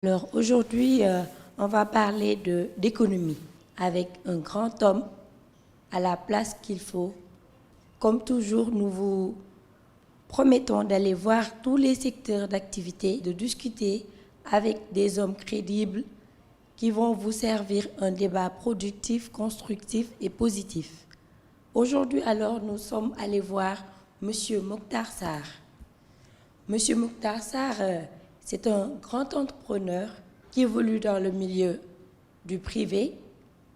Alors aujourd'hui, on va parler d'économie avec un grand homme à la place qu'il faut. Comme toujours, nous vous promettons d'aller voir tous les secteurs d'activité, de discuter avec des hommes crédibles qui vont vous servir un débat productif, constructif et positif. Aujourd'hui, alors, nous sommes allés voir M. Mokhtar Sarr. M. Mokhtar Sarr, c'est un grand entrepreneur qui évolue dans le milieu du privé,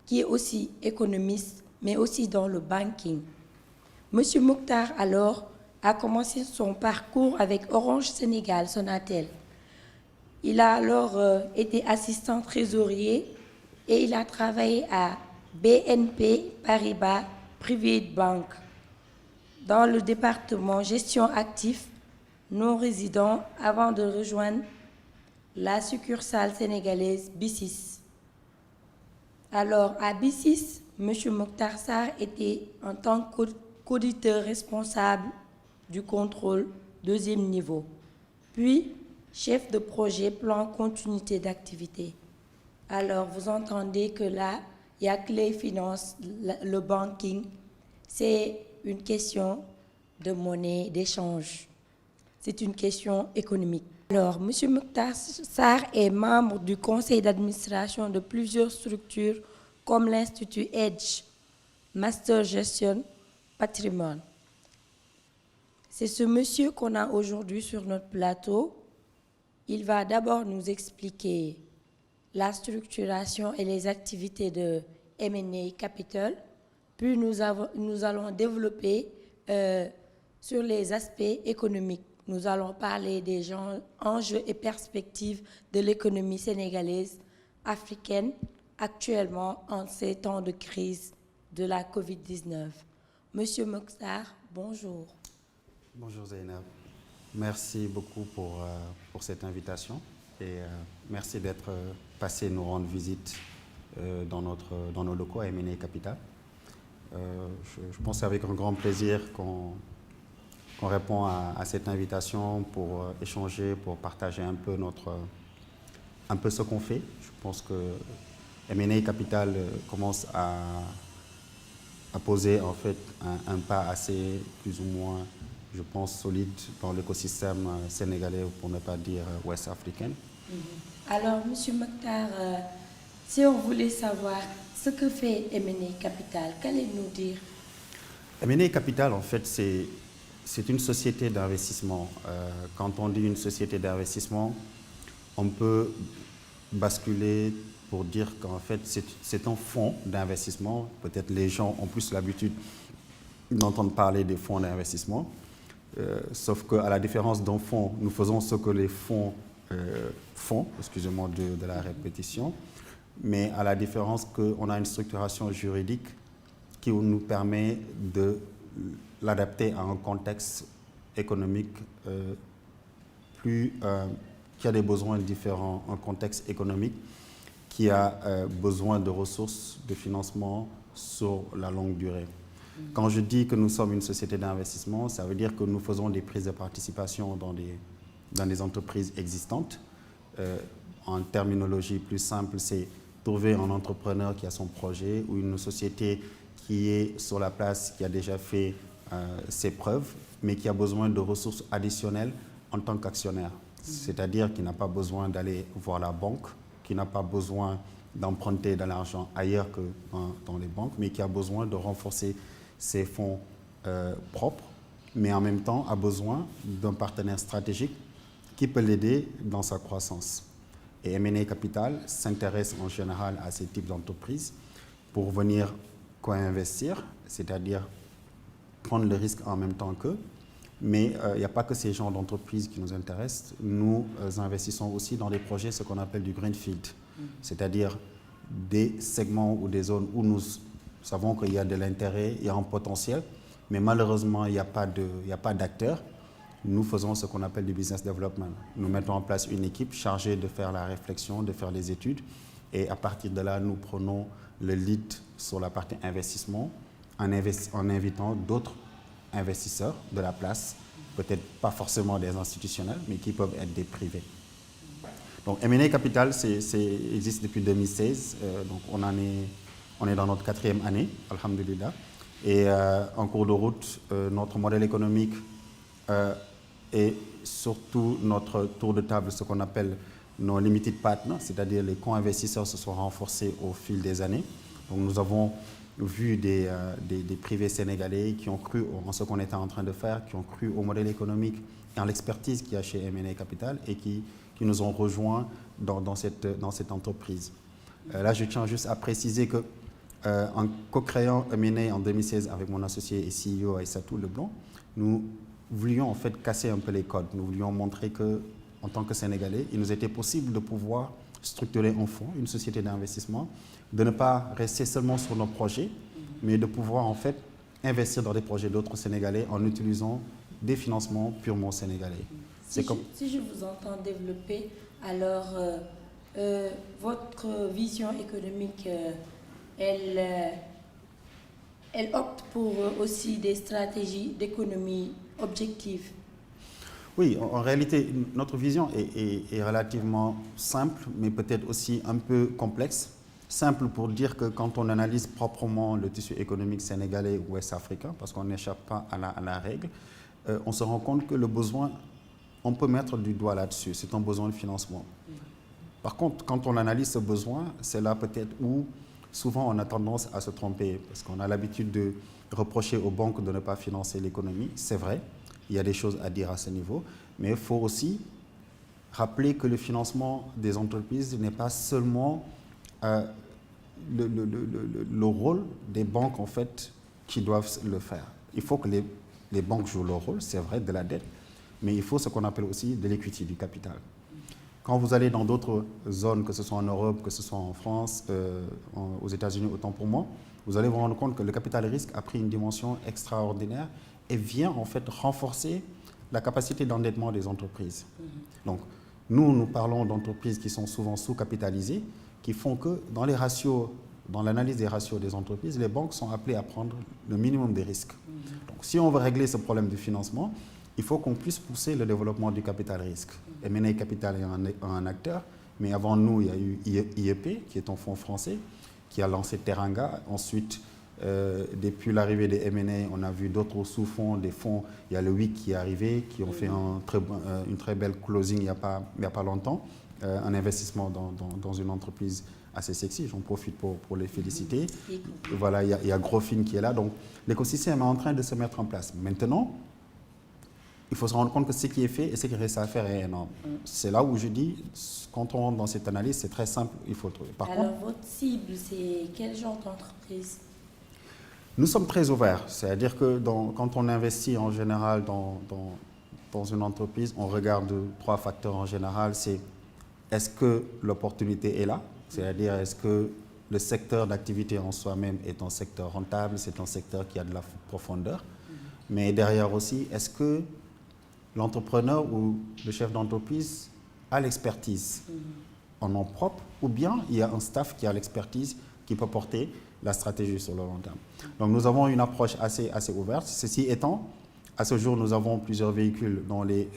qui est aussi économiste, mais aussi dans le banking. M. Mokhtar, alors, a commencé son parcours avec Orange Sénégal, Sonatel. Il a alors été assistant trésorier et il a travaillé à BNP Paribas Private Bank dans le département gestion actifs non résidents avant de rejoindre la succursale sénégalaise B6. Alors, à B6, M. Mokhtar Sarr était en tant qu'auditeur responsable du contrôle deuxième niveau, puis chef de projet plan continuité d'activité. Alors, vous entendez que là, il n'y a que les finances, le banking, c'est une question de monnaie, d'échange. C'est une question économique. Alors, M. Mokhtar Sarr est membre du conseil d'administration de plusieurs structures comme l'Institut Edge, Master Gestion, Patrimoine. C'est ce monsieur qu'on a aujourd'hui sur notre plateau. Il va d'abord nous expliquer la structuration et les activités de M&A Capital, puis nous allons développer sur les aspects économiques. Nous allons parler des enjeux et perspectives de l'économie sénégalaise, africaine, actuellement en ces temps de crise de la COVID-19. Monsieur Mokhtar, bonjour. Bonjour Zainab. Merci beaucoup pour cette invitation et merci d'être passé nous rendre visite dans nos locaux à M&A Capital. Je pense avec un grand plaisir qu'on répond à cette invitation pour échanger, pour partager un peu ce qu'on fait. Je pense que M&A Capital commence à poser en fait un pas assez plus ou moins, je pense, solide dans l'écosystème sénégalais, pour ne pas dire ouest africain. Alors, M. Mokhtar, si on voulait savoir ce que fait M&A Capital, qu'allez-vous nous dire? M&A Capital, en fait, c'est une société d'investissement. Quand on dit une société d'investissement, on peut basculer pour dire qu'en fait, c'est un fonds d'investissement. Peut-être les gens ont plus l'habitude d'entendre parler des fonds d'investissement. Sauf qu'à la différence d'un fonds, nous faisons ce que les fonds font, excusez-moi de la répétition, mais à la différence qu'on a une structuration juridique qui nous permet de l'adapter à un contexte économique qui a des besoins différents, un contexte économique qui a besoin de ressources de financement sur la longue durée. Quand je dis que nous sommes une société d'investissement, ça veut dire que nous faisons des prises de participation dans des entreprises existantes. En terminologie plus simple, c'est trouver un entrepreneur qui a son projet ou une société qui est sur la place, qui a déjà fait ses preuves, mais qui a besoin de ressources additionnelles en tant qu'actionnaire. C'est-à-dire qui n'a pas besoin d'aller voir la banque, qui n'a pas besoin d'emprunter de l'argent ailleurs que dans les banques, mais qui a besoin de renforcer ses fonds propres, mais en même temps a besoin d'un partenaire stratégique qui peut l'aider dans sa croissance. Et M&A Capital s'intéresse en général à ces types d'entreprises pour venir co-investir, c'est-à-dire prendre le risque en même temps qu'eux. Mais il n'y a pas que ces genres d'entreprises qui nous intéressent. Nous investissons aussi dans des projets, ce qu'on appelle du greenfield, c'est-à-dire des segments ou des zones où nous savons qu'il y a de l'intérêt, il y a un potentiel, mais malheureusement, il n'y a pas d'acteurs. Nous faisons ce qu'on appelle du business development. Nous mettons en place une équipe chargée de faire la réflexion, de faire les études, et à partir de là, nous prenons le lead sur la partie investissement en invitant d'autres investisseurs de la place, peut-être pas forcément des institutionnels, mais qui peuvent être des privés. Donc M&A Capital existe depuis 2016, donc on est dans notre 4e année, alhamdulillah. Et en cours de route, notre modèle économique et surtout notre tour de table, ce qu'on appelle nos limited partners, c'est-à-dire les co-investisseurs, se sont renforcés au fil des années. Donc nous avons vu des privés sénégalais qui ont cru en ce qu'on était en train de faire, qui ont cru au modèle économique et en l'expertise qu'il y a chez M&A Capital et qui nous ont rejoints dans cette entreprise. Là, je tiens juste à préciser que en co-créant M&A en 2016 avec mon associé et CEO Aïssatou Leblanc, nous voulions en fait casser un peu les codes. Nous voulions montrer que, en tant que Sénégalais, il nous était possible de pouvoir structurer un fonds, une société d'investissement, de ne pas rester seulement sur nos projets, mais de pouvoir en fait investir dans des projets d'autres Sénégalais en utilisant des financements purement sénégalais. Si je vous entends développer, alors votre vision économique, elle opte pour aussi des stratégies d'économie objectives. Oui, en réalité, notre vision est relativement simple, mais peut-être aussi un peu complexe. Simple pour dire que quand on analyse proprement le tissu économique sénégalais ou ouest-africain, parce qu'on n'échappe pas à la règle, on se rend compte que le besoin, on peut mettre du doigt là-dessus, c'est un besoin de financement. Par contre, quand on analyse ce besoin, c'est là peut-être où souvent on a tendance à se tromper, parce qu'on a l'habitude de reprocher aux banques de ne pas financer l'économie, c'est vrai, il y a des choses à dire à ce niveau, mais il faut aussi rappeler que le financement des entreprises n'est pas seulement le rôle des banques en fait qui doivent le faire. Il faut que les banques jouent leur rôle, c'est vrai, de la dette, mais il faut ce qu'on appelle aussi de l'equity, du capital. Quand vous allez dans d'autres zones, que ce soit en Europe, que ce soit en France, aux États-Unis, autant pour moi, vous allez vous rendre compte que le capital risque a pris une dimension extraordinaire et vient en fait renforcer la capacité d'endettement des entreprises. Donc, nous parlons d'entreprises qui sont souvent sous-capitalisées, qui font que dans les ratios, dans l'analyse des ratios des entreprises, les banques sont appelées à prendre le minimum des risques. Donc, si on veut régler ce problème de financement, il faut qu'on puisse pousser le développement du capital risque. M&A Capital est un acteur, mais avant nous, il y a eu IEP, qui est un fonds français, qui a lancé Teranga. Ensuite, depuis l'arrivée des M&A, on a vu d'autres sous-fonds, des fonds. Il y a le WIC qui est arrivé, qui ont fait une très belle closing il n'y a pas longtemps, un investissement dans une entreprise assez sexy. J'en profite pour les féliciter. Voilà, il y a Grofin qui est là. Donc, l'écosystème est en train de se mettre en place. Maintenant, il faut se rendre compte que ce qui est fait et ce qui reste à faire est énorme. C'est là où je dis, quand on rentre dans cette analyse, c'est très simple, il faut le trouver. Alors, votre cible, c'est quel genre d'entreprise? Nous sommes très ouverts. C'est-à-dire que quand on investit en général dans une entreprise, on regarde 3 facteurs en général. C'est est-ce que l'opportunité est là? C'est-à-dire est-ce que le secteur d'activité en soi-même est un secteur rentable, c'est un secteur qui a de la profondeur. Mais derrière aussi, est-ce que l'entrepreneur ou le chef d'entreprise a l'expertise en nom propre, ou bien il y a un staff qui a l'expertise qui peut porter la stratégie sur le long terme. Donc nous avons une approche assez ouverte. Ceci étant, à ce jour, nous avons plusieurs véhicules dont les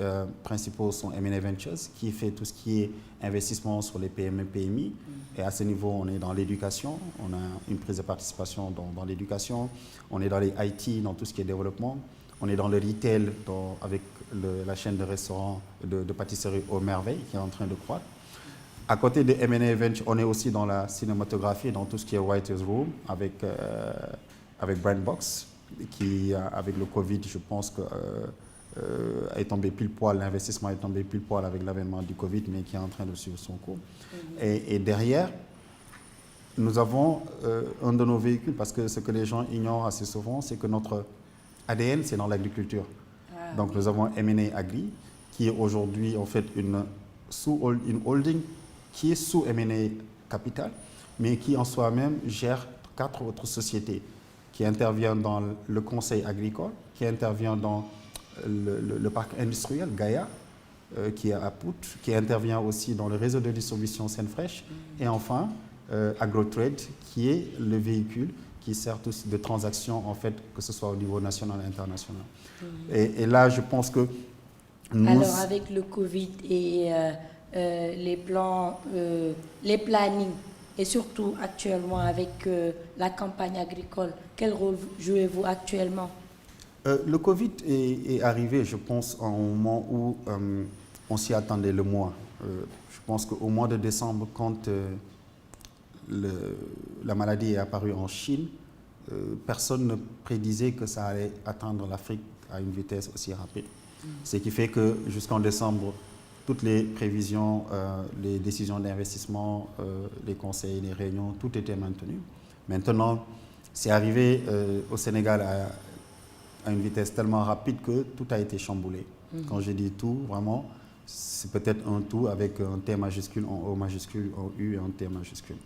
principaux sont M&A Ventures, qui fait tout ce qui est investissement sur les PME, PMI. Et à ce niveau, on est dans l'éducation, on a une prise de participation dans l'éducation, on est dans les IT, dans tout ce qui est développement, on est dans le retail avec la chaîne de restaurants, de pâtisserie Aux Merveilles, qui est en train de croître. À côté de M&A Ventures, on est aussi dans la cinématographie, dans tout ce qui est Writer's Room, avec Brandbox, qui, avec le Covid, je pense que est tombé pile poil, l'investissement est tombé pile poil avec l'avènement du Covid, mais qui est en train de suivre son cours. Et derrière, nous avons un de nos véhicules, parce que ce que les gens ignorent assez souvent, c'est que notre ADN, c'est dans l'agriculture. Donc nous avons M&A Agri, qui est aujourd'hui en fait une holding qui est sous M&A Capital, mais qui en soi-même gère 4 autres sociétés, qui interviennent dans le conseil agricole, qui intervient dans le parc industriel Gaïa, qui est à Pout, qui intervient aussi dans le réseau de distribution Senfresh, et enfin AgroTrade, qui est le véhicule qui sert tous de transactions, en fait, que ce soit au niveau national et international. Et là, je pense que Alors, avec le Covid et les plans, les plannings, et surtout actuellement avec la campagne agricole? Quel rôle jouez-vous actuellement? Le Covid est arrivé, je pense, à un moment où on s'y attendait le moins. Je pense qu'au mois de décembre, quand la maladie est apparue en Chine, personne ne prédisait que ça allait atteindre l'Afrique à une vitesse aussi rapide. Ce qui fait que jusqu'en décembre, toutes les prévisions, les décisions d'investissement, les conseils, les réunions, tout était maintenu. Maintenant, c'est arrivé au Sénégal à une vitesse tellement rapide que tout a été chamboulé. Quand je dis tout, vraiment, c'est peut-être un tout avec un T majuscule, un O majuscule, un U et un T majuscule.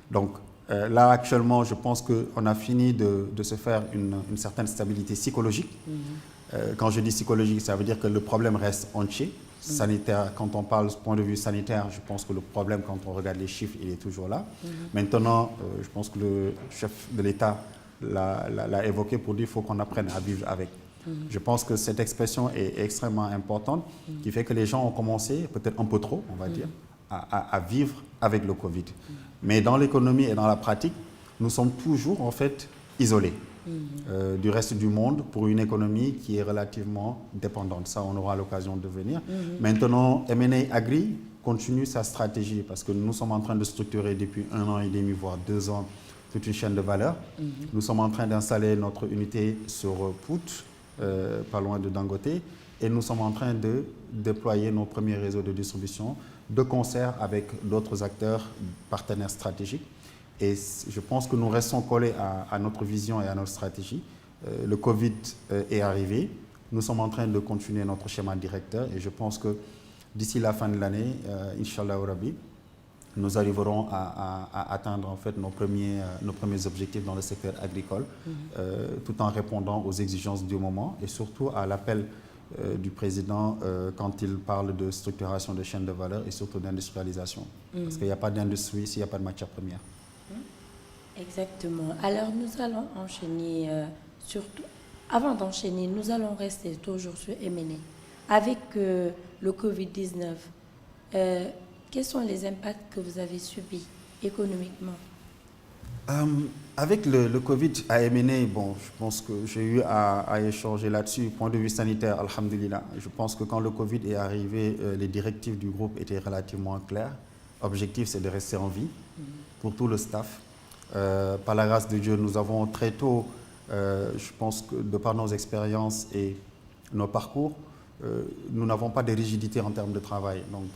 Donc là, actuellement, je pense qu'on a fini de se faire une certaine stabilité psychologique. Quand je dis psychologique, ça veut dire que le problème reste entier. Sanitaire, quand on parle du point de vue sanitaire, je pense que le problème, quand on regarde les chiffres, il est toujours là. Maintenant, je pense que le chef de l'État l'a évoqué pour dire qu'il faut qu'on apprenne à vivre avec. Je pense que cette expression est extrêmement importante, qui fait que les gens ont commencé, peut-être un peu trop, on va dire, à vivre avec le Covid. Mais dans l'économie et dans la pratique, nous sommes toujours en fait isolés du reste du monde pour une économie qui est relativement dépendante. Ça, on aura l'occasion de venir. Maintenant, M&A Agri continue sa stratégie parce que nous sommes en train de structurer depuis 1 an et demi, voire 2 ans, toute une chaîne de valeur. Nous sommes en train d'installer notre unité sur Pout, pas loin de Dangote, et nous sommes en train de déployer nos premiers réseaux de distribution de concert avec d'autres acteurs partenaires stratégiques. Et je pense que nous restons collés à notre vision et à notre stratégie. Le Covid est arrivé. Nous sommes en train de continuer notre schéma directeur et je pense que d'ici la fin de l'année, Inch'Allah Rabbi, nous arriverons à atteindre en fait nos premiers objectifs dans le secteur agricole, tout en répondant aux exigences du moment et surtout à l'appel du président quand il parle de structuration de chaînes de valeur et surtout d'industrialisation. Parce qu'il n'y a pas d'industrie s'il n'y a pas de matière première. Exactement. Alors nous allons enchaîner, surtout, avant d'enchaîner, nous allons rester toujours sur M&A. Avec le Covid-19, quels sont les impacts que vous avez subis économiquement? Avec le Covid à M&A, bon, je pense que j'ai eu à échanger là-dessus. Point de vue sanitaire, alhamdulillah. Je pense que quand le Covid est arrivé, les directives du groupe étaient relativement claires. L'objectif, c'est de rester en vie pour tout le staff. Par la grâce de Dieu, nous avons très tôt, je pense que de par nos expériences et nos parcours, nous n'avons pas de rigidité en termes de travail. Donc,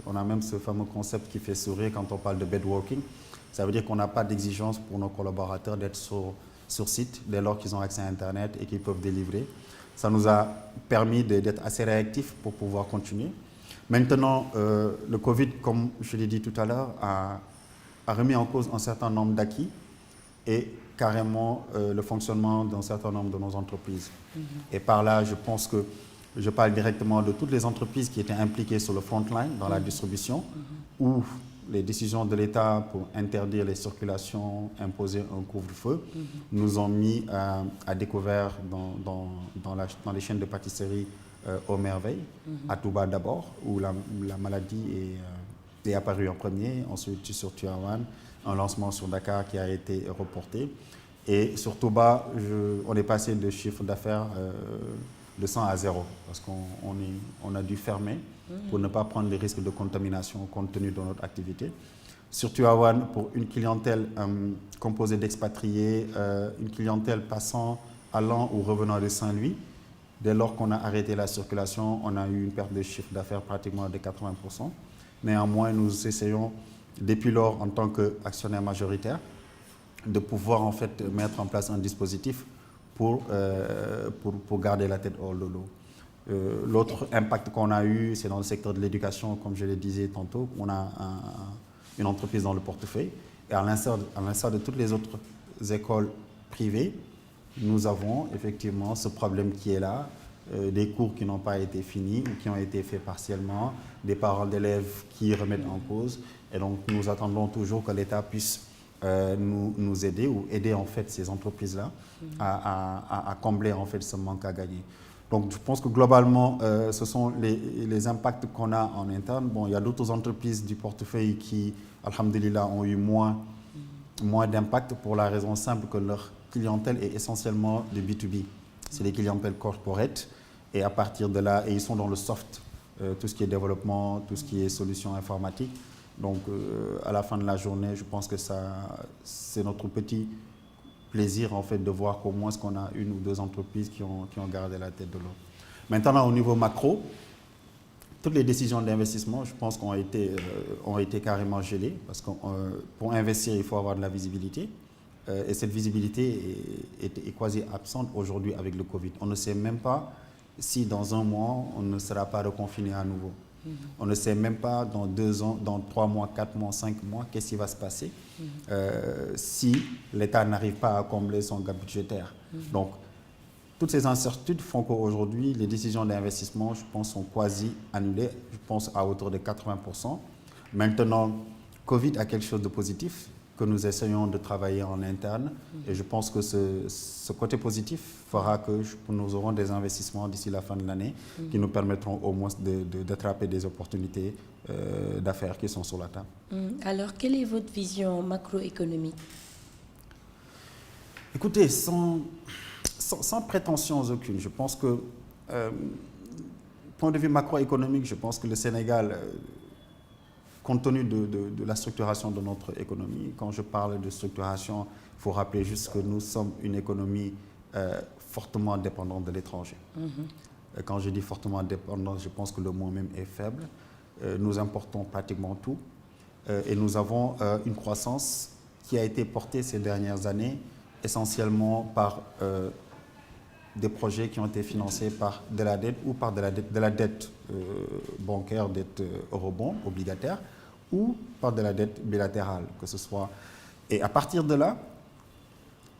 on a même ce fameux concept qui fait sourire quand on parle de bedworking. Ça veut dire qu'on n'a pas d'exigence pour nos collaborateurs d'être sur site dès lors qu'ils ont accès à Internet et qu'ils peuvent délivrer. Ça nous a permis d'être assez réactifs pour pouvoir continuer. Maintenant, le Covid, comme je l'ai dit tout à l'heure, a remis en cause un certain nombre d'acquis et carrément le fonctionnement d'un certain nombre de nos entreprises. Et par là, je pense que je parle directement de toutes les entreprises qui étaient impliquées sur le front line, dans la distribution, où les décisions de l'État pour interdire les circulations, imposer un couvre-feu, nous ont mis à découvert dans les chaînes de pâtisserie aux merveilles, à Touba d'abord, où la maladie est apparue en premier, ensuite sur Tivaouane, un lancement sur Dakar qui a été reporté. Et sur Touba, on est passé de chiffre d'affaires de 100 à 0, parce qu'on a dû fermer pour ne pas prendre les risques de contamination compte tenu de notre activité. Sur Tivaouane, pour une clientèle composée d'expatriés, une clientèle allant ou revenant de Saint-Louis, dès lors qu'on a arrêté la circulation, on a eu une perte de chiffre d'affaires pratiquement de 80%. Néanmoins, nous essayons, depuis lors, en tant qu'actionnaire majoritaire, de pouvoir en fait mettre en place un dispositif pour garder la tête hors de l'eau. L'autre impact qu'on a eu, c'est dans le secteur de l'éducation, comme je le disais tantôt. On a une entreprise dans le portefeuille. Et à l'instar de toutes les autres écoles privées, nous avons effectivement ce problème qui est là, des cours qui n'ont pas été finis ou qui ont été faits partiellement, des parents d'élèves qui remettent en cause. Et donc, nous attendons toujours que l'État puisse nous aider ou aider en fait ces entreprises-là à combler en fait ce manque à gagner. Donc je pense que globalement, ce sont les impacts qu'on a en interne. Bon, il y a d'autres entreprises du portefeuille qui, alhamdulillah, ont eu moins d'impact pour la raison simple que leur clientèle est essentiellement de B2B. C'est des clientèles corporate et à partir de là, et ils sont dans le soft, tout ce qui est développement, tout ce qui est solutions informatiques. Donc à la fin de la journée, je pense que c'est notre petit plaisir en fait de voir comment est-ce qu'on a une ou deux entreprises qui ont gardé la tête de l'eau. Maintenant, au niveau macro, toutes les décisions d'investissement, je pense, ont été carrément gelées parce que pour investir, il faut avoir de la visibilité. Et cette visibilité est quasi absente aujourd'hui avec le Covid. On ne sait même pas si dans un mois, on ne sera pas reconfiné à nouveau. On ne sait même pas dans 2 ans, dans 3 mois, 4 mois, 5 mois, qu'est-ce qui va se passer si l'État n'arrive pas à combler son gap budgétaire. Donc, toutes ces incertitudes font qu'aujourd'hui, les décisions d'investissement, je pense, sont quasi annulées. Je pense à hauteur de 80%. Maintenant, Covid a quelque chose de positif que nous essayons de travailler en interne. Et je pense que ce côté positif fera que nous aurons des investissements d'ici la fin de l'année qui nous permettront au moins d'attraper des opportunités d'affaires qui sont sur la table. Alors, quelle est votre vision macroéconomique? Écoutez, sans prétention aucune, je pense que, point de vue macroéconomique, je pense que le Sénégal, compte tenu de la structuration de notre économie, quand je parle de structuration, il faut rappeler juste que nous sommes une économie fortement dépendante de l'étranger. Quand je dis fortement dépendante, je pense que le mot même est faible. Nous importons pratiquement tout et nous avons une croissance qui a été portée ces dernières années essentiellement par des projets qui ont été financés par de la dette ou par de la dette bancaire, dette eurobond obligataire, ou par de la dette bilatérale, que ce soit. Et à partir de là,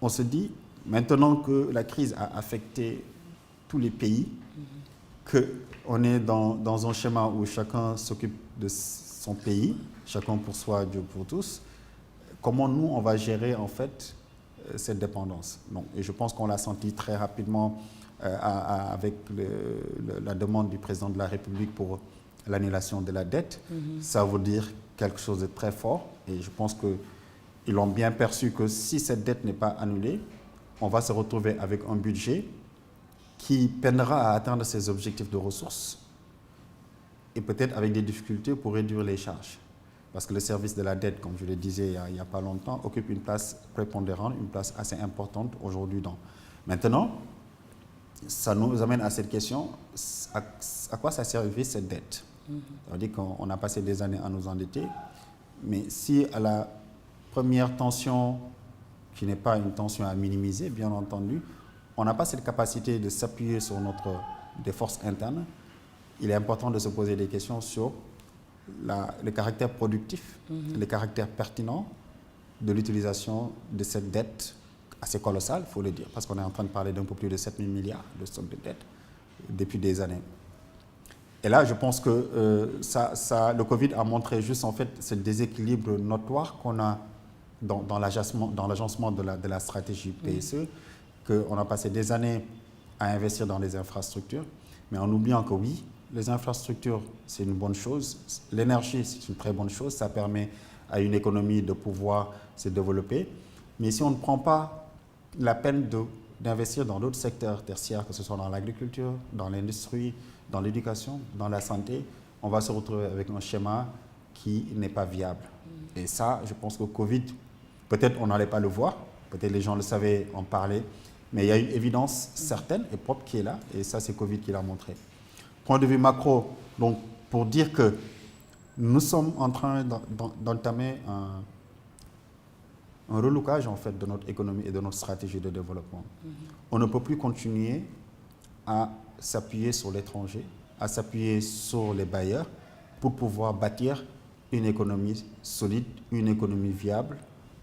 on se dit, maintenant que la crise a affecté tous les pays, qu'on est dans un schéma où chacun s'occupe de son pays, chacun pour soi, Dieu pour tous, comment nous, on va gérer en fait cette dépendance. Donc, et je pense qu'on l'a senti très rapidement avec la demande du président de la République pour l'annulation de la dette. Ça veut dire quelque chose de très fort et je pense qu'ils ont bien perçu que si cette dette n'est pas annulée, on va se retrouver avec un budget qui peinera à atteindre ses objectifs de ressources et peut-être avec des difficultés pour réduire les charges. Parce que le service de la dette, comme je le disais il n'y a pas longtemps, occupe une place prépondérante, une place assez importante aujourd'hui. Maintenant, ça nous amène à cette question, à quoi ça servait cette dette? Ça veut dire qu'on a passé des années à nous endetter, mais si à la première tension, qui n'est pas une tension à minimiser, bien entendu, on n'a pas cette capacité de s'appuyer sur des forces internes, il est important de se poser des questions sur le caractère productif, le caractère pertinent de l'utilisation de cette dette assez colossale, il faut le dire, parce qu'on est en train de parler d'un peu plus de 7 000 milliards de stock de dette depuis des années. Et là, je pense que le Covid a montré juste en fait ce déséquilibre notoire qu'on a dans l'agencement de la stratégie PSE, qu'on a passé des années à investir dans les infrastructures, mais en oubliant que oui, les infrastructures, c'est une bonne chose. L'énergie, c'est une très bonne chose. Ça permet à une économie de pouvoir se développer. Mais si on ne prend pas la peine d'investir dans d'autres secteurs tertiaires, que ce soit dans l'agriculture, dans l'industrie, dans l'éducation, dans la santé, on va se retrouver avec un schéma qui n'est pas viable. Et ça, je pense que Covid, peut-être on n'allait pas le voir, peut-être les gens le savaient, en parlaient, mais il y a une évidence certaine et propre qui est là, et ça, c'est Covid qui l'a montré. Point de vue macro, donc pour dire que nous sommes en train d'entamer un relookage en fait de notre économie et de notre stratégie de développement. On ne peut plus continuer à s'appuyer sur l'étranger, à s'appuyer sur les bailleurs pour pouvoir bâtir une économie solide, une économie viable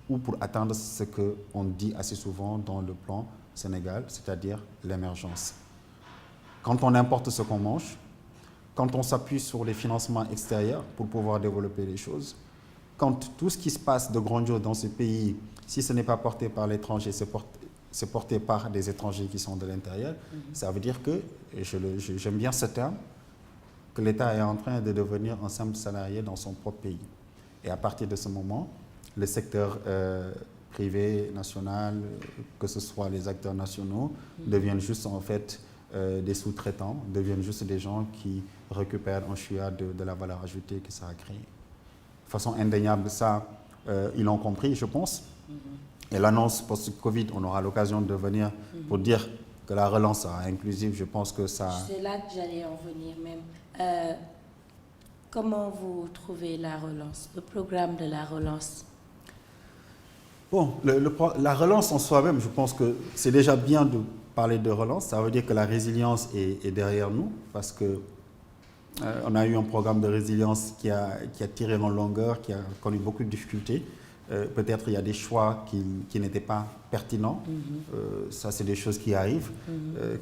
ou pour atteindre ce qu'on dit assez souvent dans le plan Sénégal, c'est-à-dire l'émergence. Quand on importe ce qu'on mange, quand on s'appuie sur les financements extérieurs pour pouvoir développer les choses, quand tout ce qui se passe de grandiose dans ce pays, si ce n'est pas porté par l'étranger, c'est c'est porté par des étrangers qui sont de l'intérieur, ça veut dire que, et j'aime bien ce terme, que l'État est en train de devenir un simple salarié dans son propre pays. Et à partir de ce moment, le secteur privé, national, que ce soit les acteurs nationaux, deviennent juste en fait des sous-traitants, deviennent juste des gens qui récupèrent un chouïa de la valeur ajoutée que ça a créé. De façon indéniable, ça, ils l'ont compris, je pense. Et l'annonce post-Covid, on aura l'occasion de venir pour dire que la relance sera inclusive. Je pense que ça... C'est là que j'allais en venir même. Comment vous trouvez la relance, le programme de la relance? Bon, la relance en soi-même, je pense que c'est déjà bien de parler de relance. Ça veut dire que la résilience est derrière nous parce que on a eu un programme de résilience qui a tiré en longueur, qui a connu beaucoup de difficultés. Peut-être il y a des choix qui n'étaient pas pertinents. Ça, c'est des choses qui arrivent,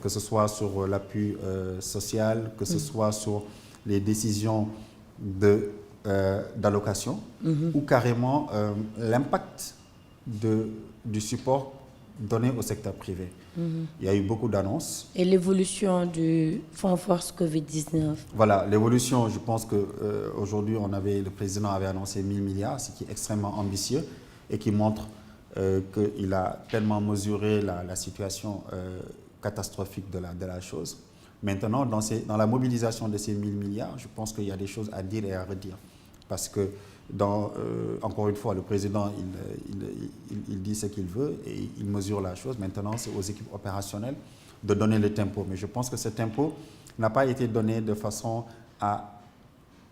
que ce soit sur l'appui social, que ce soit sur les décisions d'allocation ou carrément l'impact du support donné au secteur privé. Il y a eu beaucoup d'annonces. Et l'évolution du Fonds Force Covid-19? Voilà, l'évolution, je pense qu'aujourd'hui, le président avait annoncé 1 000 milliards, ce qui est extrêmement ambitieux et qui montre qu'il a tellement mesuré la situation catastrophique de la chose. Maintenant, dans la mobilisation de ces 1 000 milliards, je pense qu'il y a des choses à dire et à redire. Parce que, encore une fois, le président, il dit ce qu'il veut et il mesure la chose. Maintenant, c'est aux équipes opérationnelles de donner le tempo. Mais je pense que ce tempo n'a pas été donné de façon à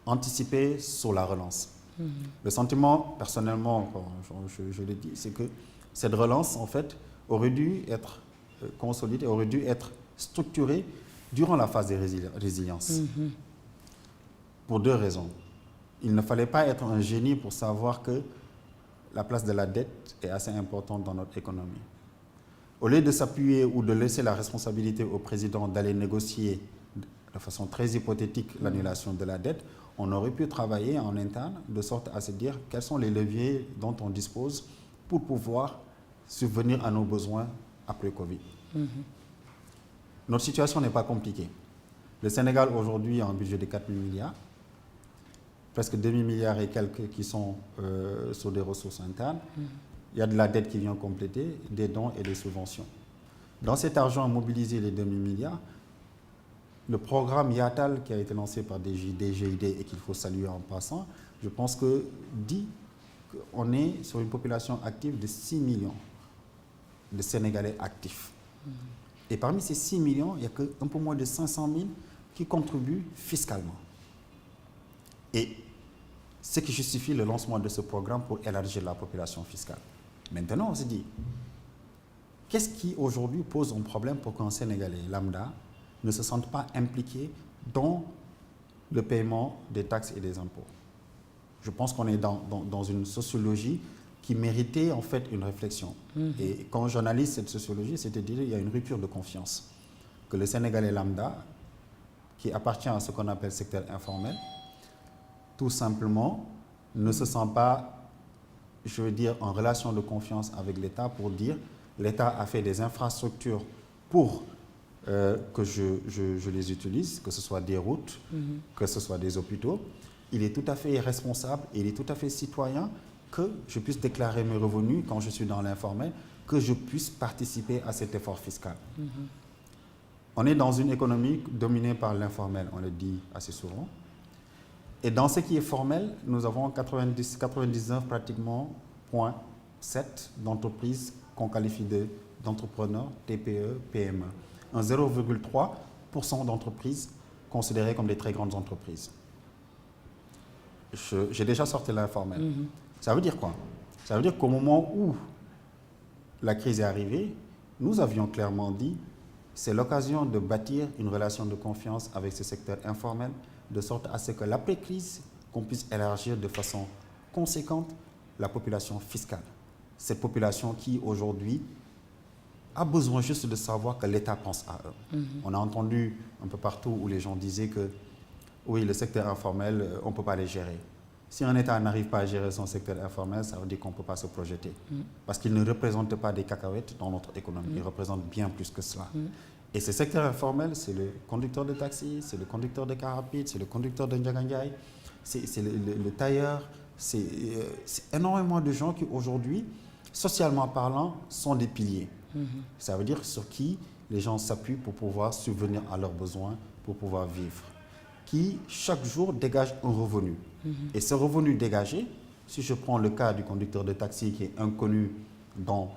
anticiper sur la relance. Le sentiment, personnellement, je le dis, c'est que cette relance, en fait, aurait dû être consolidée, aurait dû être structurée durant la phase de résilience. Pour 2 raisons. Il ne fallait pas être un génie pour savoir que la place de la dette est assez importante dans notre économie. Au lieu de s'appuyer ou de laisser la responsabilité au président d'aller négocier de façon très hypothétique l'annulation de la dette, on aurait pu travailler en interne de sorte à se dire quels sont les leviers dont on dispose pour pouvoir subvenir à nos besoins après Covid. Notre situation n'est pas compliquée. Le Sénégal aujourd'hui a un budget de 4 000 milliards. Presque 2 000 milliards et quelques qui sont sur des ressources internes. Il y a de la dette qui vient compléter, des dons et des subventions. Dans cet argent mobilisé, les 2 000 milliards, le programme YATAL qui a été lancé par DGID et qu'il faut saluer en passant, je pense que dit qu'on est sur une population active de 6 millions de Sénégalais actifs. Et parmi ces 6 millions, il n'y a qu'un peu moins de 500 000 qui contribuent fiscalement. Et ce qui justifie le lancement de ce programme pour élargir la population fiscale. Maintenant, on se dit, qu'est-ce qui aujourd'hui pose un problème pour qu'un Sénégalais lambda ne se sente pas impliqué dans le paiement des taxes et des impôts? Je pense qu'on est dans une sociologie qui méritait en fait une réflexion. Et quand j'analyse cette sociologie, c'est-à-dire qu'il y a une rupture de confiance. Que le Sénégalais lambda, qui appartient à ce qu'on appelle le secteur informel, tout simplement, ne se sent pas, je veux dire, en relation de confiance avec l'État pour dire l'État a fait des infrastructures pour que je les utilise, que ce soit des routes, que ce soit des hôpitaux. Il est tout à fait responsable, il est tout à fait citoyen que je puisse déclarer mes revenus quand je suis dans l'informel, que je puisse participer à cet effort fiscal. On est dans une économie dominée par l'informel, on le dit assez souvent. Et dans ce qui est formel, nous avons 99 pratiquement 0,7 d'entreprises qu'on qualifie d'entrepreneurs, TPE, PME. Un 0,3% d'entreprises considérées comme des très grandes entreprises. J'ai déjà sorti l'informel. Ça veut dire quoi? Ça veut dire qu'au moment où la crise est arrivée, nous avions clairement dit c'est l'occasion de bâtir une relation de confiance avec ce secteur informel, de sorte à ce que l'après-crise, qu'on puisse élargir de façon conséquente la population fiscale. Cette population qui, aujourd'hui, a besoin juste de savoir que l'État pense à eux. On a entendu un peu partout où les gens disaient que, oui, le secteur informel, on ne peut pas les gérer. Si un État n'arrive pas à gérer son secteur informel, ça veut dire qu'on ne peut pas se projeter. Parce qu'il ne représente pas des cacahuètes dans notre économie. Il représente bien plus que cela. Et ce secteur informel, c'est le conducteur de taxi, c'est le conducteur de car rapide, c'est le conducteur de Ndiagandiaï, c'est le tailleur. C'est énormément de gens qui, aujourd'hui, socialement parlant, sont des piliers. Ça veut dire sur qui les gens s'appuient pour pouvoir subvenir à leurs besoins, pour pouvoir vivre. Qui, chaque jour, dégagent un revenu. Et ce revenu dégagé, si je prends le cas du conducteur de taxi qui est inconnu dans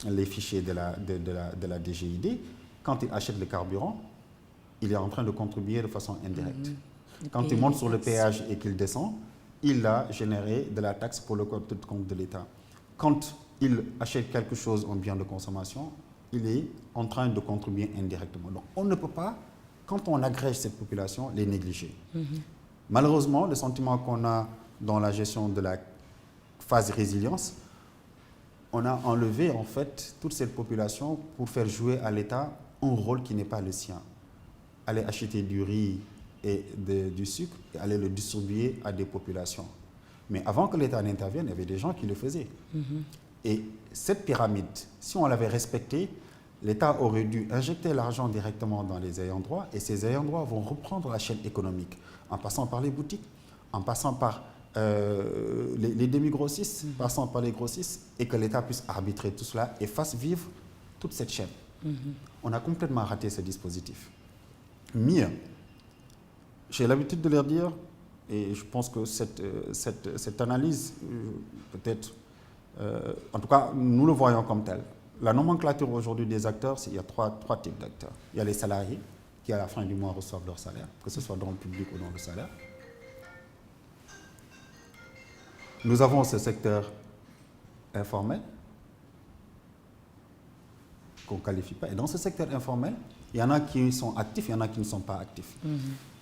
les fichiers de la DGID, quand il achète le carburant, il est en train de contribuer de façon indirecte. Quand il monte sur le péage et qu'il descend, il a généré de la taxe pour le compte de l'État. Quand il achète quelque chose en bien de consommation, il est en train de contribuer indirectement. Donc on ne peut pas, quand on agrège cette population, les négliger. Malheureusement, le sentiment qu'on a dans la gestion de la phase résilience, on a enlevé en fait toute cette population pour faire jouer à l'État un rôle qui n'est pas le sien. Aller acheter du riz et du sucre et aller le distribuer à des populations. Mais avant que l'État n'intervienne, il y avait des gens qui le faisaient. Et cette pyramide, si on l'avait respectée, l'État aurait dû injecter l'argent directement dans les ayants droit et ces ayants droit vont reprendre la chaîne économique en passant par les boutiques, en passant par les demi-grossistes, passant par les grossistes et que l'État puisse arbitrer tout cela et fasse vivre toute cette chaîne. On a complètement raté ce dispositif. Mieux, j'ai l'habitude de leur dire, et je pense que cette analyse, peut-être, en tout cas, nous le voyons comme tel. La nomenclature aujourd'hui des acteurs, il y a trois types d'acteurs. Il y a les salariés, qui à la fin du mois reçoivent leur salaire, que ce soit dans le public ou dans le salaire. Nous avons ce secteur informel, qu'on ne qualifie pas. Et dans ce secteur informel, il y en a qui sont actifs, il y en a qui ne sont pas actifs.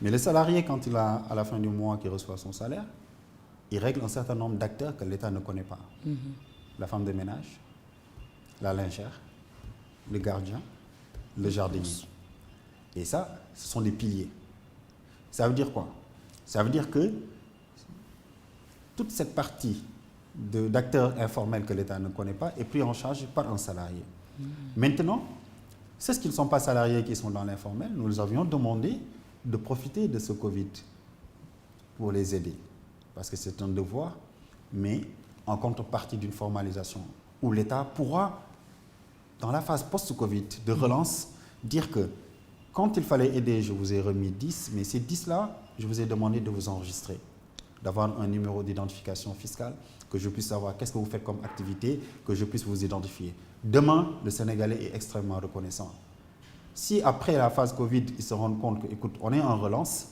Mais le salarié, quand il a à la fin du mois qu'il reçoit son salaire, il règle un certain nombre d'acteurs que l'État ne connaît pas. La femme de ménage, la lingère, le gardien, le jardinier. Et ça, ce sont des piliers. Ça veut dire quoi? Ça veut dire que toute cette partie d'acteurs informels que l'État ne connaît pas est prise en charge par un salarié. Maintenant, c'est ce qui ne sont pas salariés qui sont dans l'informel. Nous leur avions demandé de profiter de ce Covid pour les aider. Parce que c'est un devoir, mais en contrepartie d'une formalisation où l'État pourra, dans la phase post-Covid de relance, dire que quand il fallait aider, je vous ai remis 10, mais ces 10-là, je vous ai demandé de vous enregistrer, d'avoir un numéro d'identification fiscale, que je puisse savoir qu'est-ce que vous faites comme activité, que je puisse vous identifier. Demain, le Sénégalais est extrêmement reconnaissant. Si après la phase Covid, ils se rendent compte que, écoute, on est en relance,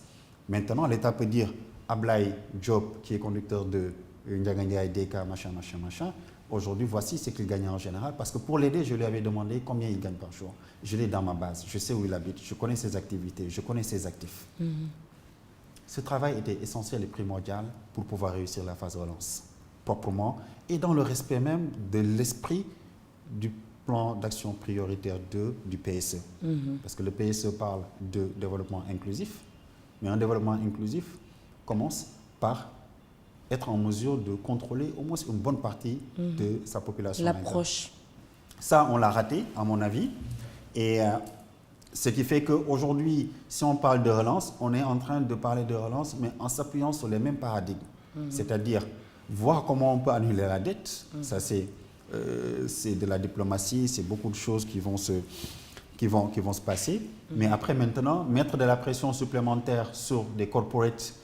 maintenant l'État peut dire Ablaye Diop, qui est conducteur de Ndiagandiaï, DK, machin, aujourd'hui, voici ce qu'il gagne en général. Parce que pour l'aider, je lui avais demandé combien il gagne par jour. Je l'ai dans ma base, je sais où il habite, je connais ses activités, je connais ses actifs. Ce travail était essentiel et primordial pour pouvoir réussir la phase relance proprement et dans le respect même de l'esprit du plan d'action prioritaire 2 du PSE. Parce que le PSE parle de développement inclusif, mais un développement inclusif commence par être en mesure de contrôler au moins une bonne partie de sa population. L'approche. Ça, on l'a raté, à mon avis. Et ce qui fait qu'aujourd'hui, si on parle de relance, on est en train de parler de relance, mais en s'appuyant sur les mêmes paradigmes. C'est-à-dire voir comment on peut annuler la dette. Ça, c'est de la diplomatie, c'est beaucoup de choses qui vont se passer. Mais après, maintenant, mettre de la pression supplémentaire sur des corporates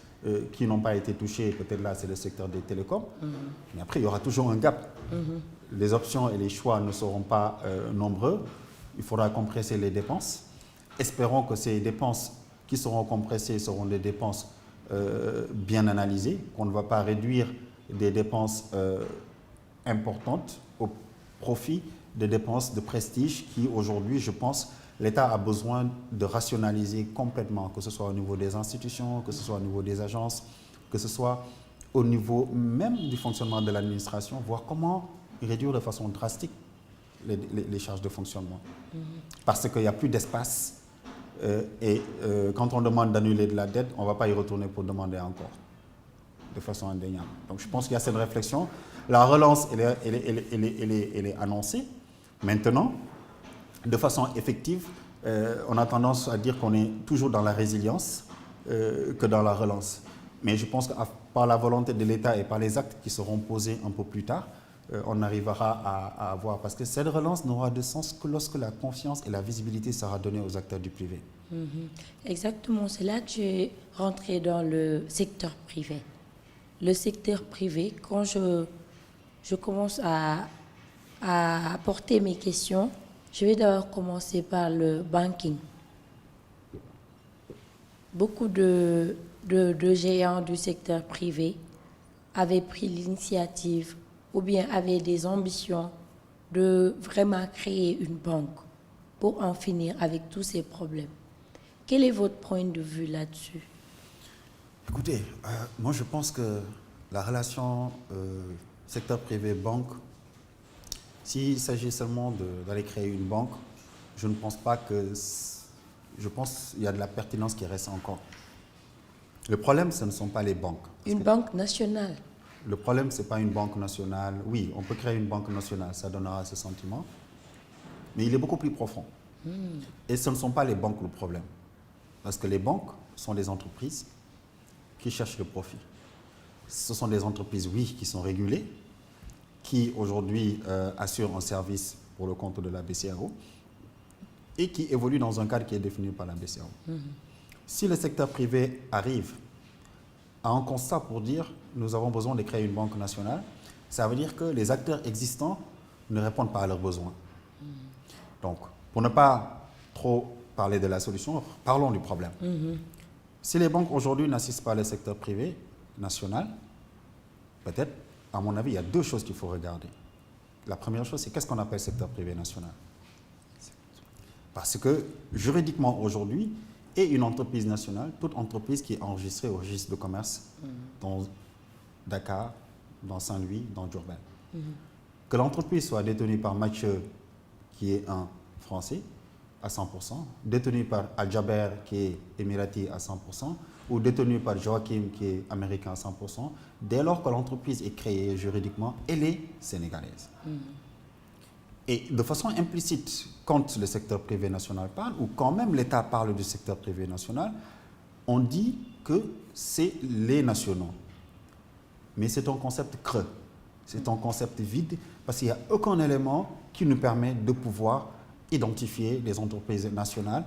qui n'ont pas été touchés, peut-être là, c'est le secteur des télécoms. Mais après, il y aura toujours un gap. Les options et les choix ne seront pas nombreux. Il faudra compresser les dépenses. Espérons que ces dépenses qui seront compressées seront des dépenses bien analysées, qu'on ne va pas réduire des dépenses importantes au profit des dépenses de prestige qui, aujourd'hui, je pense, l'État a besoin de rationaliser complètement, que ce soit au niveau des institutions, que ce soit au niveau des agences, que ce soit au niveau même du fonctionnement de l'administration, voir comment réduire de façon drastique les charges de fonctionnement. Parce qu'il n'y a plus d'espace et quand on demande d'annuler de la dette, on ne va pas y retourner pour demander encore. de façon indéniable. Donc je pense qu'il y a cette réflexion. La relance, elle est annoncée. Maintenant, de façon effective, on a tendance à dire qu'on est toujours dans la résilience que dans la relance. Mais je pense que par la volonté de l'État et par les actes qui seront posés un peu plus tard, on arrivera à avoir. Parce que cette relance n'aura de sens que lorsque la confiance et la visibilité sera donnée aux acteurs du privé. Exactement, c'est là que j'ai rentré dans le secteur privé. Le secteur privé, quand je commence à apporter mes questions, je vais d'abord commencer par le banking. Beaucoup de géants du secteur privé avaient pris l'initiative ou bien avaient des ambitions de vraiment créer une banque pour en finir avec tous ces problèmes. Quel est votre point de vue là-dessus? Écoutez, moi je pense que la relation secteur privé-banque, s'il s'agit seulement d'aller créer une banque, je ne pense pas que... Je pense qu'il y a de la pertinence qui reste encore. Le problème, ce ne sont pas les banques. Une banque nationale. Le problème, ce n'est pas une banque nationale. Oui, on peut créer une banque nationale, ça donnera ce sentiment. Mais il est beaucoup plus profond. Et ce ne sont pas les banques le problème. Parce que les banques sont des entreprises qui cherchent le profit. Ce sont des entreprises, oui, qui sont régulées, qui aujourd'hui assurent un service pour le compte de la BCEAO et qui évoluent dans un cadre qui est défini par la BCEAO. Si le secteur privé arrive à un constat pour dire nous avons besoin de créer une banque nationale, ça veut dire que les acteurs existants ne répondent pas à leurs besoins. Donc, pour ne pas trop parler de la solution, parlons du problème. Si les banques aujourd'hui n'assistent pas le secteur privé national, peut-être, à mon avis, il y a deux choses qu'il faut regarder. La première chose, c'est qu'est-ce qu'on appelle secteur privé national? Parce que juridiquement aujourd'hui, et une entreprise nationale, toute entreprise qui est enregistrée au registre de commerce dans Dakar, dans Saint-Louis, dans Diourbel. Que l'entreprise soit détenue par Mathieu, qui est un Français, à 100%, détenue par Al-Jaber, qui est émirati à 100%, ou détenue par Joachim, qui est américain à 100%, dès lors que l'entreprise est créée juridiquement, elle est sénégalaise. Et de façon implicite, quand le secteur privé national parle, ou quand même l'État parle du secteur privé national, on dit que c'est les nationaux. Mais c'est un concept creux, c'est un concept vide, parce qu'il n'y a aucun élément qui nous permet de pouvoir identifier des entreprises nationales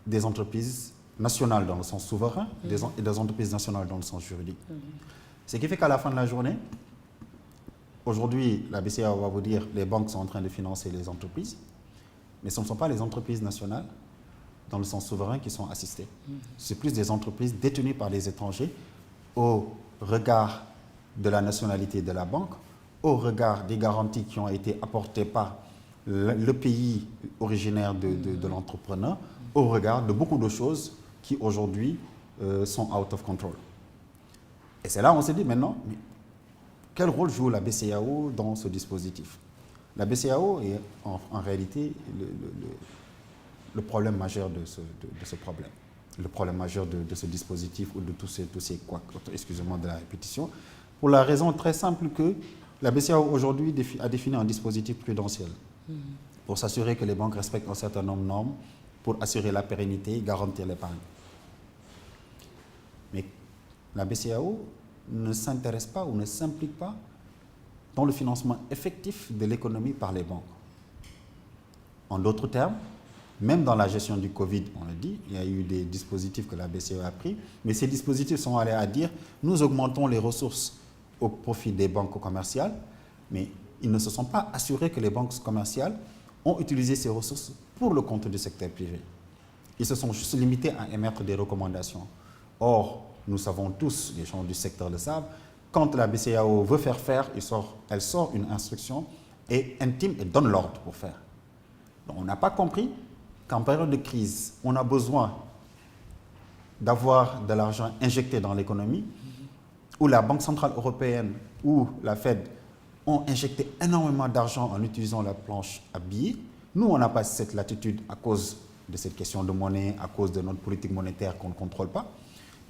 dans le sens souverain et des entreprises nationales dans le sens juridique. Ce qui fait qu'à la fin de la journée, aujourd'hui, la BCEAO va vous dire les banques sont en train de financer les entreprises, mais ce ne sont pas les entreprises nationales dans le sens souverain qui sont assistées. C'est plus des entreprises détenues par des étrangers au regard de la nationalité de la banque, au regard des garanties qui ont été apportées par le pays originaire de l'entrepreneur, au regard de beaucoup de choses qui aujourd'hui sont out of control. Et c'est là où on s'est dit maintenant, mais quel rôle joue la BCEAO dans ce dispositif? La BCEAO est en réalité le problème majeur de ce problème, le problème majeur de ce dispositif ou de tous ces quoi, excusez-moi de la répétition, pour la raison très simple que la BCEAO aujourd'hui a défini un dispositif prudentiel pour s'assurer que les banques respectent un certain nombre de normes pour assurer la pérennité et garantir l'épargne. Mais la BCEAO ne s'intéresse pas ou ne s'implique pas dans le financement effectif de l'économie par les banques. En d'autres termes, même dans la gestion du Covid, on l'a dit, il y a eu des dispositifs que la BCE a pris, mais ces dispositifs sont allés à dire nous augmentons les ressources au profit des banques commerciales, mais ils ne se sont pas assurés que les banques commerciales ont utilisé ces ressources pour le compte du secteur privé. Ils se sont juste limités à émettre des recommandations. Or, nous savons tous, les gens du secteur le savent, quand la BCEAO veut faire, elle sort une instruction et intime et donne l'ordre pour faire. Donc, on n'a pas compris qu'en période de crise, on a besoin d'avoir de l'argent injecté dans l'économie, où la Banque centrale européenne ou la Fed ont injecté énormément d'argent en utilisant la planche à billets. Nous, on n'a pas cette latitude à cause de cette question de monnaie, à cause de notre politique monétaire qu'on ne contrôle pas.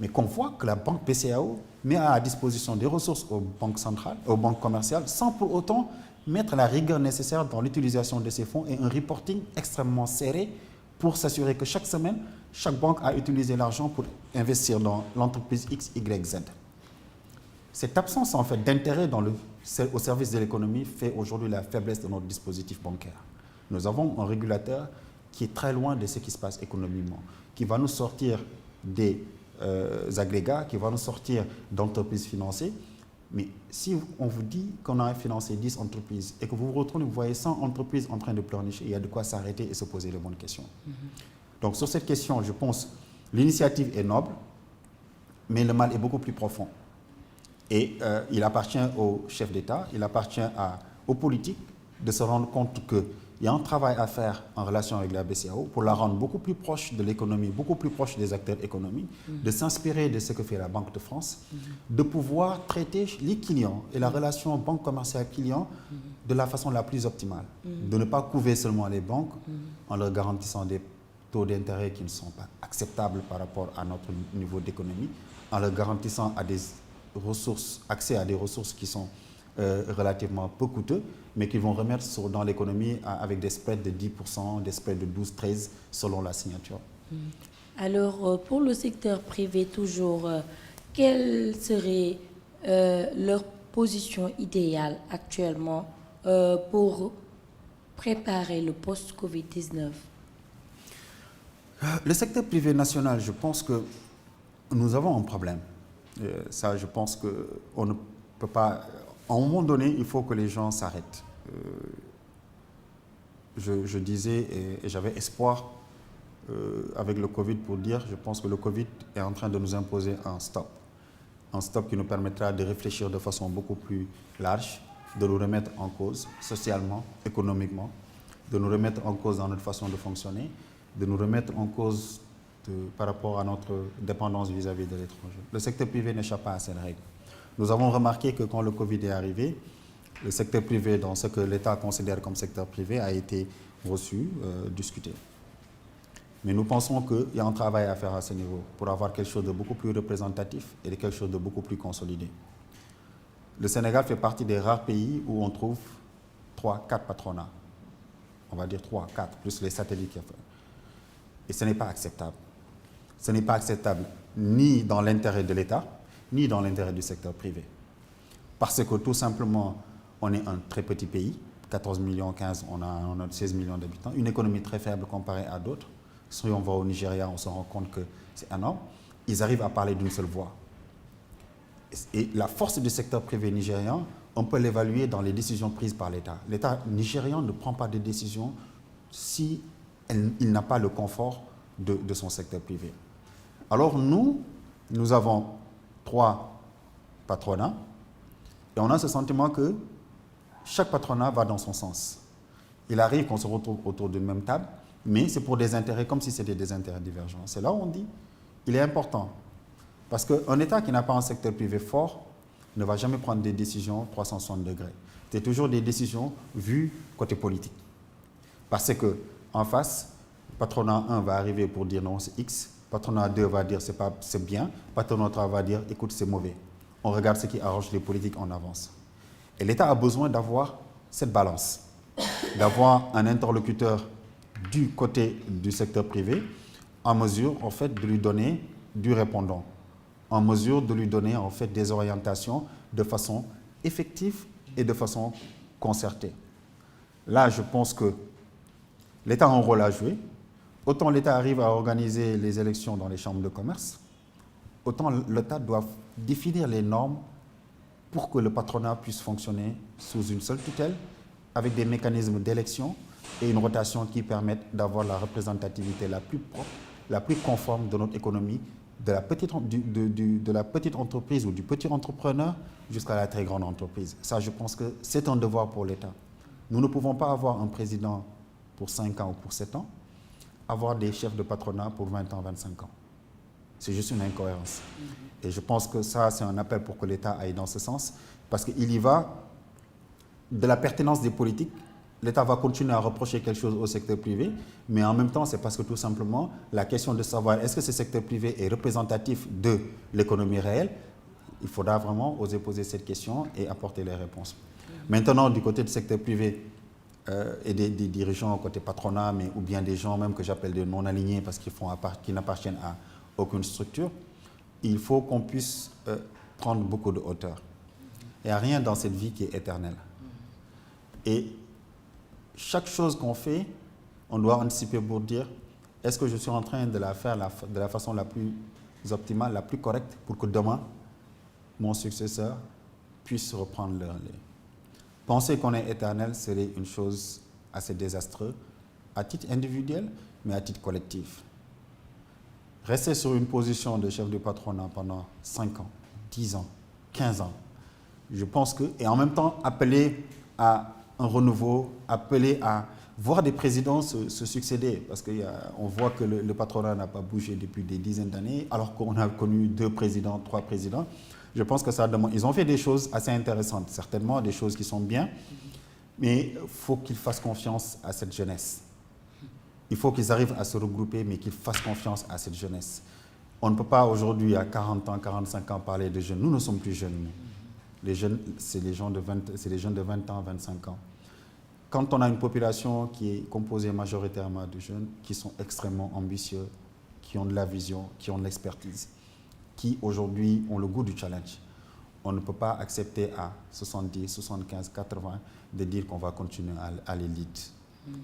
mais qu'on voit que la banque BCEAO met à disposition des ressources aux banques centrales, aux banques commerciales, sans pour autant mettre la rigueur nécessaire dans l'utilisation de ces fonds et un reporting extrêmement serré pour s'assurer que chaque semaine, chaque banque a utilisé l'argent pour investir dans l'entreprise X, Y, Z. Cette absence en fait, d'intérêt au service de l'économie fait aujourd'hui la faiblesse de notre dispositif bancaire. Nous avons un régulateur qui est très loin de ce qui se passe économiquement, qui va nous sortir des agrégats, qui va nous sortir d'entreprises financées. Mais si on vous dit qu'on a financé 10 entreprises et que vous vous retrouvez, vous voyez 100 entreprises en train de pleurnicher, il y a de quoi s'arrêter et se poser les bonnes questions. Donc sur cette question, je pense l'initiative est noble, mais le mal est beaucoup plus profond. Et il appartient aux chefs d'État, il appartient aux politiques de se rendre compte qu'il y a un travail à faire en relation avec la BCEAO pour la rendre beaucoup plus proche de l'économie, beaucoup plus proche des acteurs économiques, de s'inspirer de ce que fait la Banque de France, de pouvoir traiter les clients et la relation banque commerciale-client de la façon la plus optimale, de ne pas couver seulement les banques en leur garantissant des taux d'intérêt qui ne sont pas acceptables par rapport à notre niveau d'économie, en leur garantissant accès à des ressources qui sont relativement peu coûteux, mais qui vont remettre dans l'économie avec des spreads de 10%, des spreads de 12-13% selon la signature. Alors, pour le secteur privé, toujours, quelle serait leur position idéale actuellement pour préparer le post-Covid-19? Le secteur privé national, je pense que nous avons un problème. Ça, je pense qu'on ne peut pas... À un moment donné, il faut que les gens s'arrêtent. Je disais, et j'avais espoir avec le Covid pour dire, je pense que le Covid est en train de nous imposer un stop. Un stop qui nous permettra de réfléchir de façon beaucoup plus large, de nous remettre en cause socialement, économiquement, de nous remettre en cause dans notre façon de fonctionner, de nous remettre en cause par rapport à notre dépendance vis-à-vis de l'étranger. Le secteur privé n'échappe pas à ces règles. Nous avons remarqué que quand le Covid est arrivé, le secteur privé, dans ce que l'État considère comme secteur privé, a été reçu, discuté. Mais nous pensons qu'il y a un travail à faire à ce niveau pour avoir quelque chose de beaucoup plus représentatif et de quelque chose de beaucoup plus consolidé. Le Sénégal fait partie des rares pays où on trouve 3, 4 patronats. On va dire 3, 4, plus les satellites qu'il y a. Et ce n'est pas acceptable. Ce n'est pas acceptable ni dans l'intérêt de l'État, ni dans l'intérêt du secteur privé. Parce que tout simplement, on est un très petit pays, 14 millions, 15, on a 16 millions d'habitants, une économie très faible comparée à d'autres. Si on va au Nigeria, on se rend compte que c'est énorme. Ils arrivent à parler d'une seule voix. Et la force du secteur privé nigérian, on peut l'évaluer dans les décisions prises par l'État. L'État nigérian ne prend pas de décision si il n'a pas le confort de son secteur privé. Alors nous avons 3 patronats et on a ce sentiment que chaque patronat va dans son sens. Il arrive qu'on se retrouve autour d'une même table, mais c'est pour des intérêts comme si c'était des intérêts divergents. C'est là où on dit il est important. Parce qu'un État qui n'a pas un secteur privé fort ne va jamais prendre des décisions 360 degrés. C'est toujours des décisions vues côté politique. Parce qu'en face, patronat 1 va arriver pour dire non, c'est X. Patronat 2 va dire c'est bien. Patronat 3 va dire écoute, c'est mauvais. On regarde ce qui arrange les politiques en avance. Et l'État a besoin d'avoir cette balance, d'avoir un interlocuteur du côté du secteur privé en mesure en fait, de lui donner du répondant, en mesure de lui donner en fait, des orientations de façon effective et de façon concertée. Là, je pense que l'État a un rôle à jouer. Autant l'État arrive à organiser les élections dans les chambres de commerce, autant l'État doit définir les normes pour que le patronat puisse fonctionner sous une seule tutelle, avec des mécanismes d'élection et une rotation qui permettent d'avoir la représentativité la plus propre, la plus conforme de notre économie, de la petite entreprise ou du petit entrepreneur jusqu'à la très grande entreprise. Ça, je pense que c'est un devoir pour l'État. Nous ne pouvons pas avoir un président pour 5 ans ou pour 7 ans, avoir des chefs de patronat pour 20 ans, 25 ans. C'est juste une incohérence. Et je pense que ça, c'est un appel pour que l'État aille dans ce sens, parce qu'il y va de la pertinence des politiques l'État va continuer à reprocher quelque chose au secteur privé, mais en même temps, c'est parce que tout simplement, la question de savoir est-ce que ce secteur privé est représentatif de l'économie réelle, il faudra vraiment oser poser cette question et apporter les réponses. Maintenant, du côté du secteur privé et des dirigeants côté patronat, ou bien des gens même que j'appelle des non-alignés parce qu'ils n'appartiennent à aucune structure, il faut qu'on puisse prendre beaucoup de hauteur. Il n'y a rien dans cette vie qui est éternel. Et chaque chose qu'on fait, on doit anticiper pour dire est-ce que je suis en train de la faire de la façon la plus optimale, la plus correcte pour que demain, mon successeur puisse reprendre le relais. Penser qu'on est éternel serait une chose assez désastreuse à titre individuel, mais à titre collectif. Rester sur une position de chef de patronat pendant 5 ans, 10 ans, 15 ans, je pense que, et en même temps appeler à un renouveau, appeler à voir des présidents se succéder, parce qu'on voit que le patronat n'a pas bougé depuis des dizaines d'années, alors qu'on a connu 2 présidents, 3 présidents. Je pense que ça demande. Ils ont fait des choses assez intéressantes, certainement, des choses qui sont bien, mais il faut qu'ils fassent confiance à cette jeunesse. Il faut qu'ils arrivent à se regrouper, mais qu'ils fassent confiance à cette jeunesse. On ne peut pas aujourd'hui, à 40 ans, 45 ans, parler de jeunes. Nous ne sommes plus jeunes. Les jeunes, c'est les jeunes de 20 ans, 25 ans. Quand on a une population qui est composée majoritairement de jeunes qui sont extrêmement ambitieux, qui ont de la vision, qui ont de l'expertise, qui aujourd'hui ont le goût du challenge. On ne peut pas accepter à 70, 75, 80 de dire qu'on va continuer à l'élite.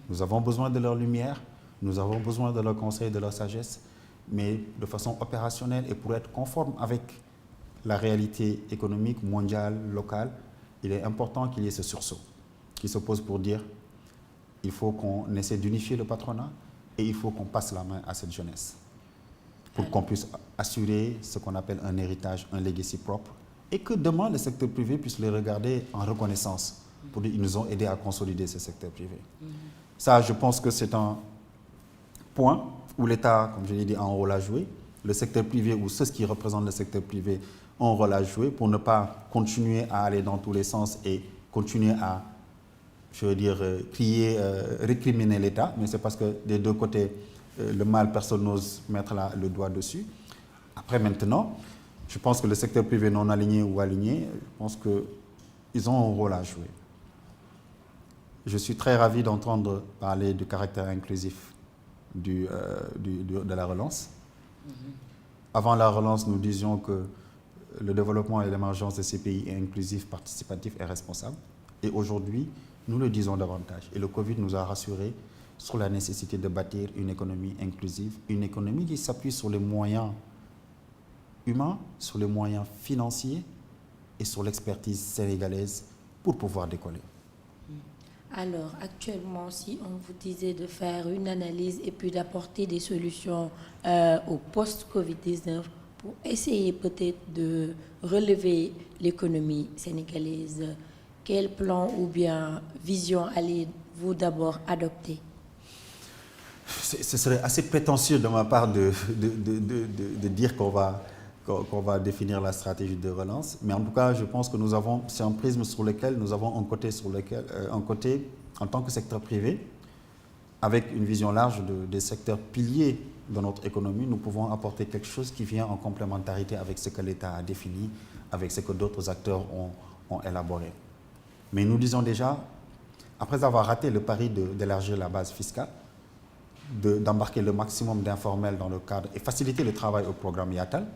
Nous avons besoin de leur lumière, nous avons besoin de leur conseil, de leur sagesse, mais de façon opérationnelle et pour être conforme avec la réalité économique, mondiale, locale, il est important qu'il y ait ce sursaut qui se pose pour dire il faut qu'on essaie d'unifier le patronat et il faut qu'on passe la main à cette jeunesse, pour qu'on puisse assurer ce qu'on appelle un héritage, un legacy propre, et que demain, le secteur privé puisse les regarder en reconnaissance, pour dire qu'ils nous ont aidés à consolider ce secteur privé. Ça, je pense que c'est un point où l'État, comme je l'ai dit, a un rôle à jouer. Le secteur privé, ou ceux qui représentent le secteur privé, ont un rôle à jouer pour ne pas continuer à aller dans tous les sens et continuer à, je veux dire, crier, récriminer l'État, mais c'est parce que des deux côtés, le mal, personne n'ose mettre le doigt dessus. Après, maintenant, je pense que le secteur privé non aligné ou aligné, je pense qu'ils ont un rôle à jouer. Je suis très ravi d'entendre parler du caractère inclusif de la relance. Avant la relance, nous disions que le développement et l'émergence de ces pays est inclusif, participatif et responsable. Et aujourd'hui, nous le disons davantage. Et le Covid nous a rassurés sur la nécessité de bâtir une économie inclusive, une économie qui s'appuie sur les moyens humains, sur les moyens financiers et sur l'expertise sénégalaise pour pouvoir décoller. Alors, actuellement, si on vous disait de faire une analyse et puis d'apporter des solutions au post-Covid-19 pour essayer peut-être de relever l'économie sénégalaise, quel plan ou bien vision allez-vous d'abord adopter? Ce serait assez prétentieux de ma part de dire qu'on va définir la stratégie de relance. Mais en tout cas, je pense que c'est un prisme sur lequel nous avons un côté en tant que secteur privé, avec une vision large des secteurs piliers de notre économie, nous pouvons apporter quelque chose qui vient en complémentarité avec ce que l'État a défini, avec ce que d'autres acteurs ont élaboré. Mais nous disons déjà, après avoir raté le pari d'élargir la base fiscale, d'embarquer le maximum d'informels dans le cadre et faciliter le travail au programme IATAL,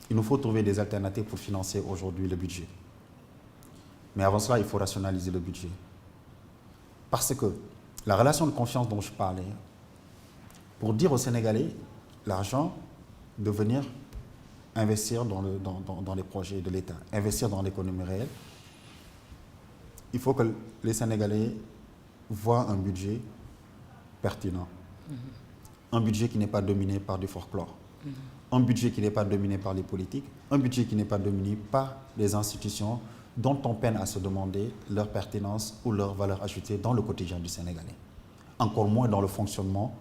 il nous faut trouver des alternatives pour financer aujourd'hui le budget. Mais avant cela, il faut rationaliser le budget. Parce que la relation de confiance dont je parlais, pour dire aux Sénégalais l'argent de venir investir dans les projets de l'État, investir dans l'économie réelle, il faut que les Sénégalais voient un budget pertinent. Un budget qui n'est pas dominé par du folklore. Un budget qui n'est pas dominé par les politiques. Un budget qui n'est pas dominé par les institutions dont on peine à se demander leur pertinence ou leur valeur ajoutée dans le quotidien du Sénégalais. Encore moins dans le fonctionnement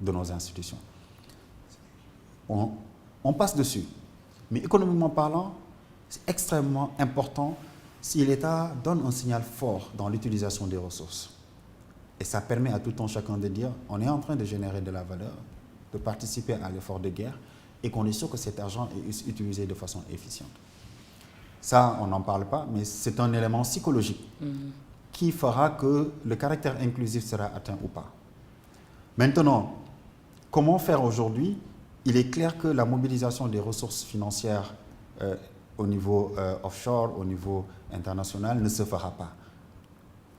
de nos institutions. On passe dessus. Mais économiquement parlant, c'est extrêmement important si l'État donne un signal fort dans l'utilisation des ressources. Et ça permet à tout un chacun de dire, on est en train de générer de la valeur, de participer à l'effort de guerre, et qu'on est sûr que cet argent est utilisé de façon efficiente. Ça, on n'en parle pas, mais c'est un élément psychologique qui fera que le caractère inclusif sera atteint ou pas. Maintenant, comment faire aujourd'hui? Il est clair que la mobilisation des ressources financières au niveau offshore, au niveau international, ne se fera pas.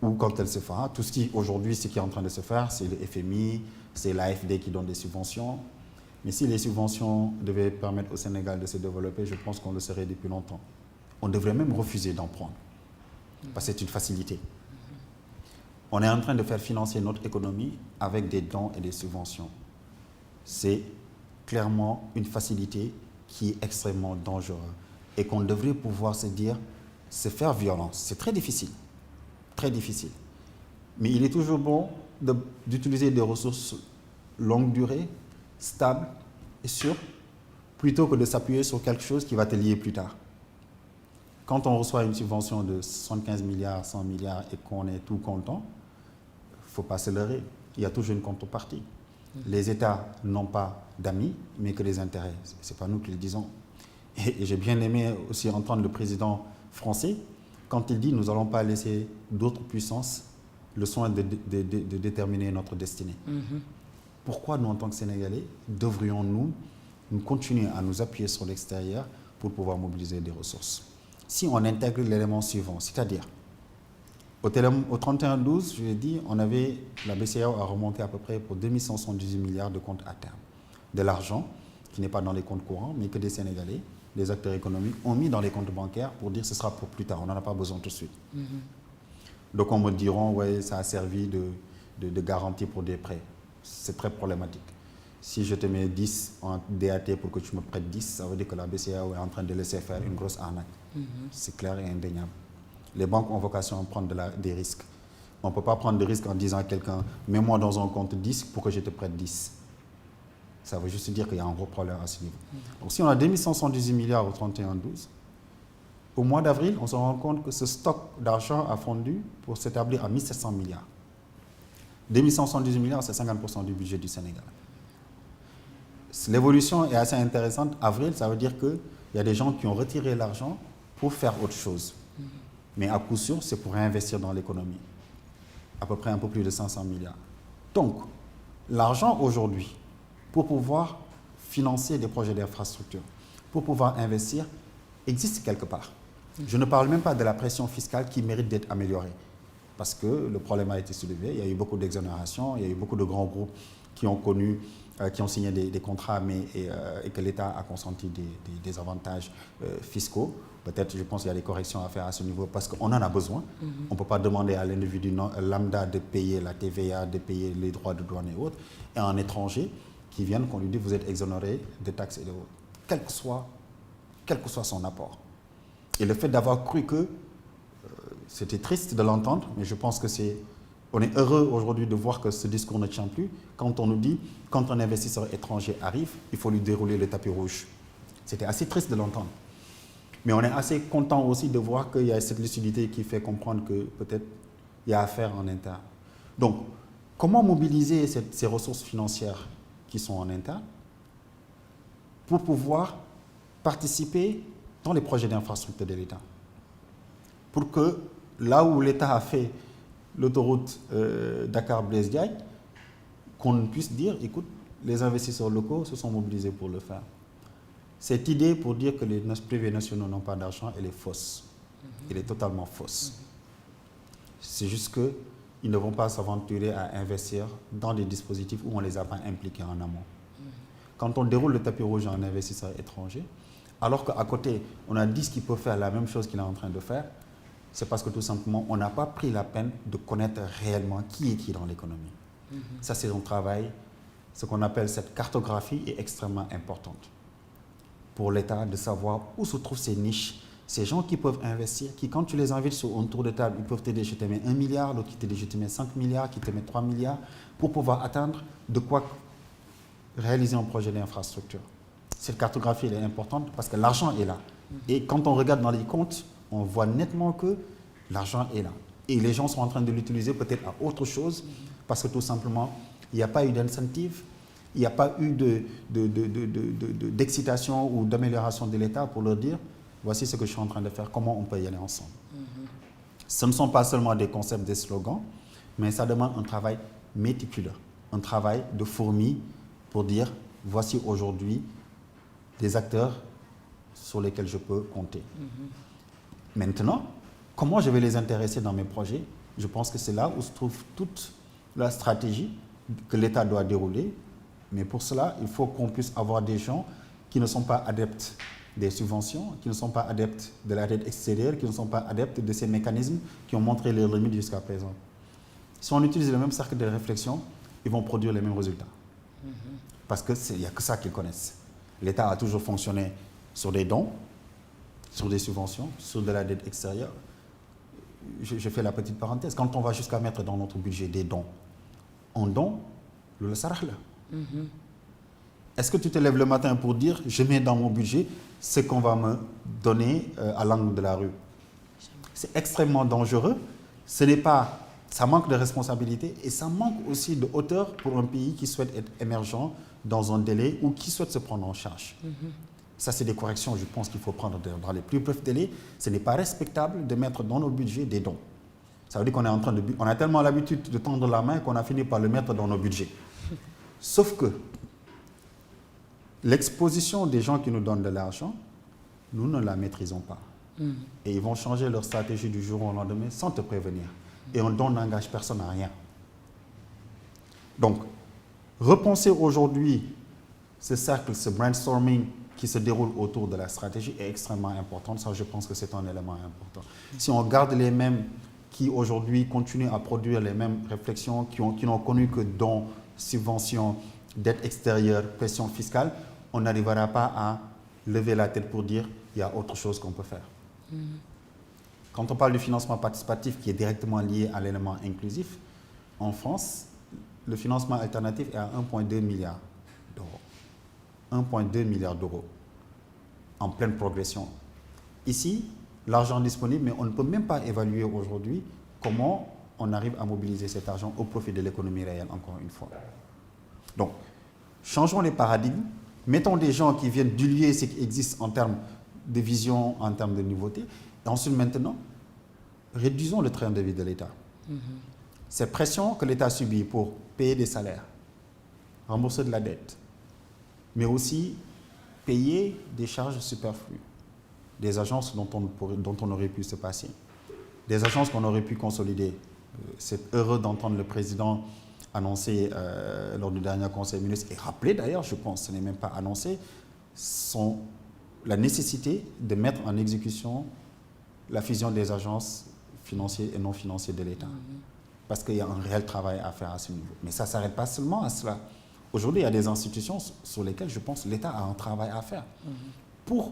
Ou quand elle se fera, tout ce qui aujourd'hui, ce qui est en train de se faire, c'est le FMI, c'est l'AFD qui donne des subventions. Mais si les subventions devaient permettre au Sénégal de se développer, je pense qu'on le serait depuis longtemps. On devrait même refuser d'en prendre, parce que c'est une facilité. On est en train de faire financer notre économie avec des dons et des subventions. C'est clairement une facilité qui est extrêmement dangereuse et qu'on devrait pouvoir se dire, se faire violence. C'est très difficile, mais il est toujours bon d'utiliser des ressources longue durée, stables et sûres, plutôt que de s'appuyer sur quelque chose qui va te lier plus tard. Quand on reçoit une subvention de 75 milliards, 100 milliards et qu'on est tout content, il ne faut pas se leurrer. Il y a toujours une contrepartie. Les États n'ont pas d'amis, mais que des intérêts. Ce n'est pas nous qui le disons. Et j'ai bien aimé aussi entendre le président français quand il dit « nous n'allons pas laisser d'autres puissances le soin de déterminer notre destinée ». Pourquoi nous, en tant que Sénégalais, devrions-nous continuer à nous appuyer sur l'extérieur pour pouvoir mobiliser des ressources? Si on intègre l'élément suivant, c'est-à-dire au 31-12, je l'ai dit, la BCEAO a remonté à peu près pour 2178 milliards de comptes à terme. De l'argent qui n'est pas dans les comptes courants, mais que des Sénégalais, des acteurs économiques ont mis dans les comptes bancaires pour dire que ce sera pour plus tard, on n'en a pas besoin tout de suite. Donc on me diront, ouais, ça a servi de garantie pour des prêts. C'est très problématique. Si je te mets 10 en DAT pour que tu me prêtes 10, ça veut dire que la BCEAO est en train de laisser faire une grosse arnaque. C'est clair et indéniable. Les banques ont vocation à prendre des risques. On ne peut pas prendre des risques en disant à quelqu'un « mets-moi dans un compte 10 pour que je te prête 10 ». Ça veut juste dire qu'il y a un gros problème à ce niveau. Donc si on a 2118 milliards au 31-12, au mois d'avril, on se rend compte que ce stock d'argent a fondu pour s'établir à 1700 milliards. 2118 milliards, c'est 50% du budget du Sénégal. L'évolution est assez intéressante. Avril, ça veut dire qu'il y a des gens qui ont retiré l'argent pour faire autre chose. Mais à coup sûr, c'est pour réinvestir dans l'économie. À peu près un peu plus de 500 milliards. Donc, l'argent aujourd'hui, pour pouvoir financer des projets d'infrastructure, pour pouvoir investir, existe quelque part. Je ne parle même pas de la pression fiscale qui mérite d'être améliorée. Parce que le problème a été soulevé, il y a eu beaucoup d'exonérations, il y a eu beaucoup de grands groupes qui ont signé des contrats et que l'État a consenti des avantages fiscaux. Peut-être, je pense qu'il y a des corrections à faire à ce niveau parce qu'on en a besoin. On ne peut pas demander à l'individu lambda de payer la TVA, de payer les droits de douane et autres, et un étranger qui vient qu'on lui dit vous êtes exonéré de taxes et de autres, quel que soit son apport. Et le fait d'avoir cru que, c'était triste de l'entendre, mais je pense que on est heureux aujourd'hui de voir que ce discours ne tient plus, quand on nous dit, quand un investisseur étranger arrive, il faut lui dérouler le tapis rouge. C'était assez triste de l'entendre. Mais on est assez content aussi de voir qu'il y a cette lucidité qui fait comprendre que peut-être il y a affaire en interne. Donc, comment mobiliser ces ressources financières qui sont en interne pour pouvoir participer dans les projets d'infrastructure de l'État? Pour que là où l'État a fait l'autoroute Dakar-Blaise-Diagne, qu'on puisse dire, écoute, les investisseurs locaux se sont mobilisés pour le faire. Cette idée pour dire que les privés nationaux n'ont pas d'argent, elle est fausse. Elle est totalement fausse. C'est juste qu'ils ne vont pas s'aventurer à investir dans des dispositifs où on ne les a pas impliqués en amont. Quand on déroule le tapis rouge à un investisseur étranger, alors qu'à côté, on a 10 qui peuvent faire la même chose qu'il est en train de faire, c'est parce que tout simplement, on n'a pas pris la peine de connaître réellement qui est qui dans l'économie. Ça, c'est un travail, ce qu'on appelle cette cartographie est extrêmement importante pour l'État de savoir où se trouvent ces niches, ces gens qui peuvent investir, qui quand tu les invites sur un tour de table, ils peuvent te dire je te mets 1 milliard, l'autre qui te dit je te mets 5 milliards, qui te met 3 milliards, pour pouvoir atteindre de quoi réaliser un projet d'infrastructure. Cette cartographie elle est importante parce que l'argent est là. Et quand on regarde dans les comptes, on voit nettement que l'argent est là. Et les gens sont en train de l'utiliser peut-être à autre chose, parce que tout simplement, il n'y a pas eu d'incentive, il n'y a pas eu d'excitation ou d'amélioration de l'État pour leur dire, voici ce que je suis en train de faire, comment on peut y aller ensemble. Ce ne sont pas seulement des concepts, des slogans, mais ça demande un travail méticuleux, un travail de fourmi pour dire, voici aujourd'hui des acteurs sur lesquels je peux compter. Maintenant, comment je vais les intéresser dans mes projets? Je pense que c'est là où se trouve toute la stratégie que l'État doit dérouler. Mais pour cela, il faut qu'on puisse avoir des gens qui ne sont pas adeptes des subventions, qui ne sont pas adeptes de la dette extérieure, qui ne sont pas adeptes de ces mécanismes qui ont montré leurs limites jusqu'à présent. Si on utilise le même cercle de réflexion, ils vont produire les mêmes résultats. Parce qu'il n'y a que ça qu'ils connaissent. L'État a toujours fonctionné sur des dons, sur des subventions, sur de la dette extérieure. Je fais la petite parenthèse. Quand on va jusqu'à mettre dans notre budget des dons, en don, le sarah là. Est-ce que tu te lèves le matin pour dire, je mets dans mon budget ce qu'on va me donner à l'angle de la rue? C'est extrêmement dangereux. Ce n'est pas, ça manque de responsabilité et ça manque aussi de hauteur pour un pays qui souhaite être émergent dans un délai ou qui souhaite se prendre en charge. Ça, c'est des corrections, je pense qu'il faut prendre dans les plus brefs délais. Ce n'est pas respectable de mettre dans nos budgets des dons. Ça veut dire qu'on est en train de... On a tellement l'habitude de tendre la main qu'on a fini par le mettre dans nos budgets. Sauf que l'exposition des gens qui nous donnent de l'argent, nous ne la maîtrisons pas. Et ils vont changer leur stratégie du jour au lendemain sans te prévenir. Et un don n'engage personne à rien. Donc, repenser aujourd'hui ce cercle, ce brainstorming qui se déroule autour de la stratégie est extrêmement important. Ça, je pense que c'est un élément important. Si on garde les mêmes qui aujourd'hui continuent à produire les mêmes réflexions, qui n'ont connu que dons, subventions, dette extérieure, pression fiscale, on n'arrivera pas à lever la tête pour dire il y a autre chose qu'on peut faire. Quand on parle du financement participatif qui est directement lié à l'élément inclusif, en France, le financement alternatif est à 1,2 milliard d'euros. 1,2 milliard d'euros en pleine progression. Ici, l'argent disponible, mais on ne peut même pas évaluer aujourd'hui comment on arrive à mobiliser cet argent au profit de l'économie réelle, encore une fois. Donc, changeons les paradigmes, mettons des gens qui viennent diluer ce qui existe en termes de vision, en termes de nouveauté, et ensuite maintenant, réduisons le train de vie de l'État. Cette pression que l'État subit pour payer des salaires, rembourser de la dette, mais aussi payer des charges superflues, des agences dont on aurait pu se passer, des agences qu'on aurait pu consolider. C'est heureux d'entendre le président annoncer lors du dernier conseil des ministres, et rappeler d'ailleurs, je pense, ce n'est même pas annoncé, la nécessité de mettre en exécution la fusion des agences financières et non financières de l'État. Parce qu'il y a un réel travail à faire à ce niveau. Mais ça ne s'arrête pas seulement à cela. Aujourd'hui, il y a des institutions sur lesquelles je pense que l'État a un travail à faire. Pour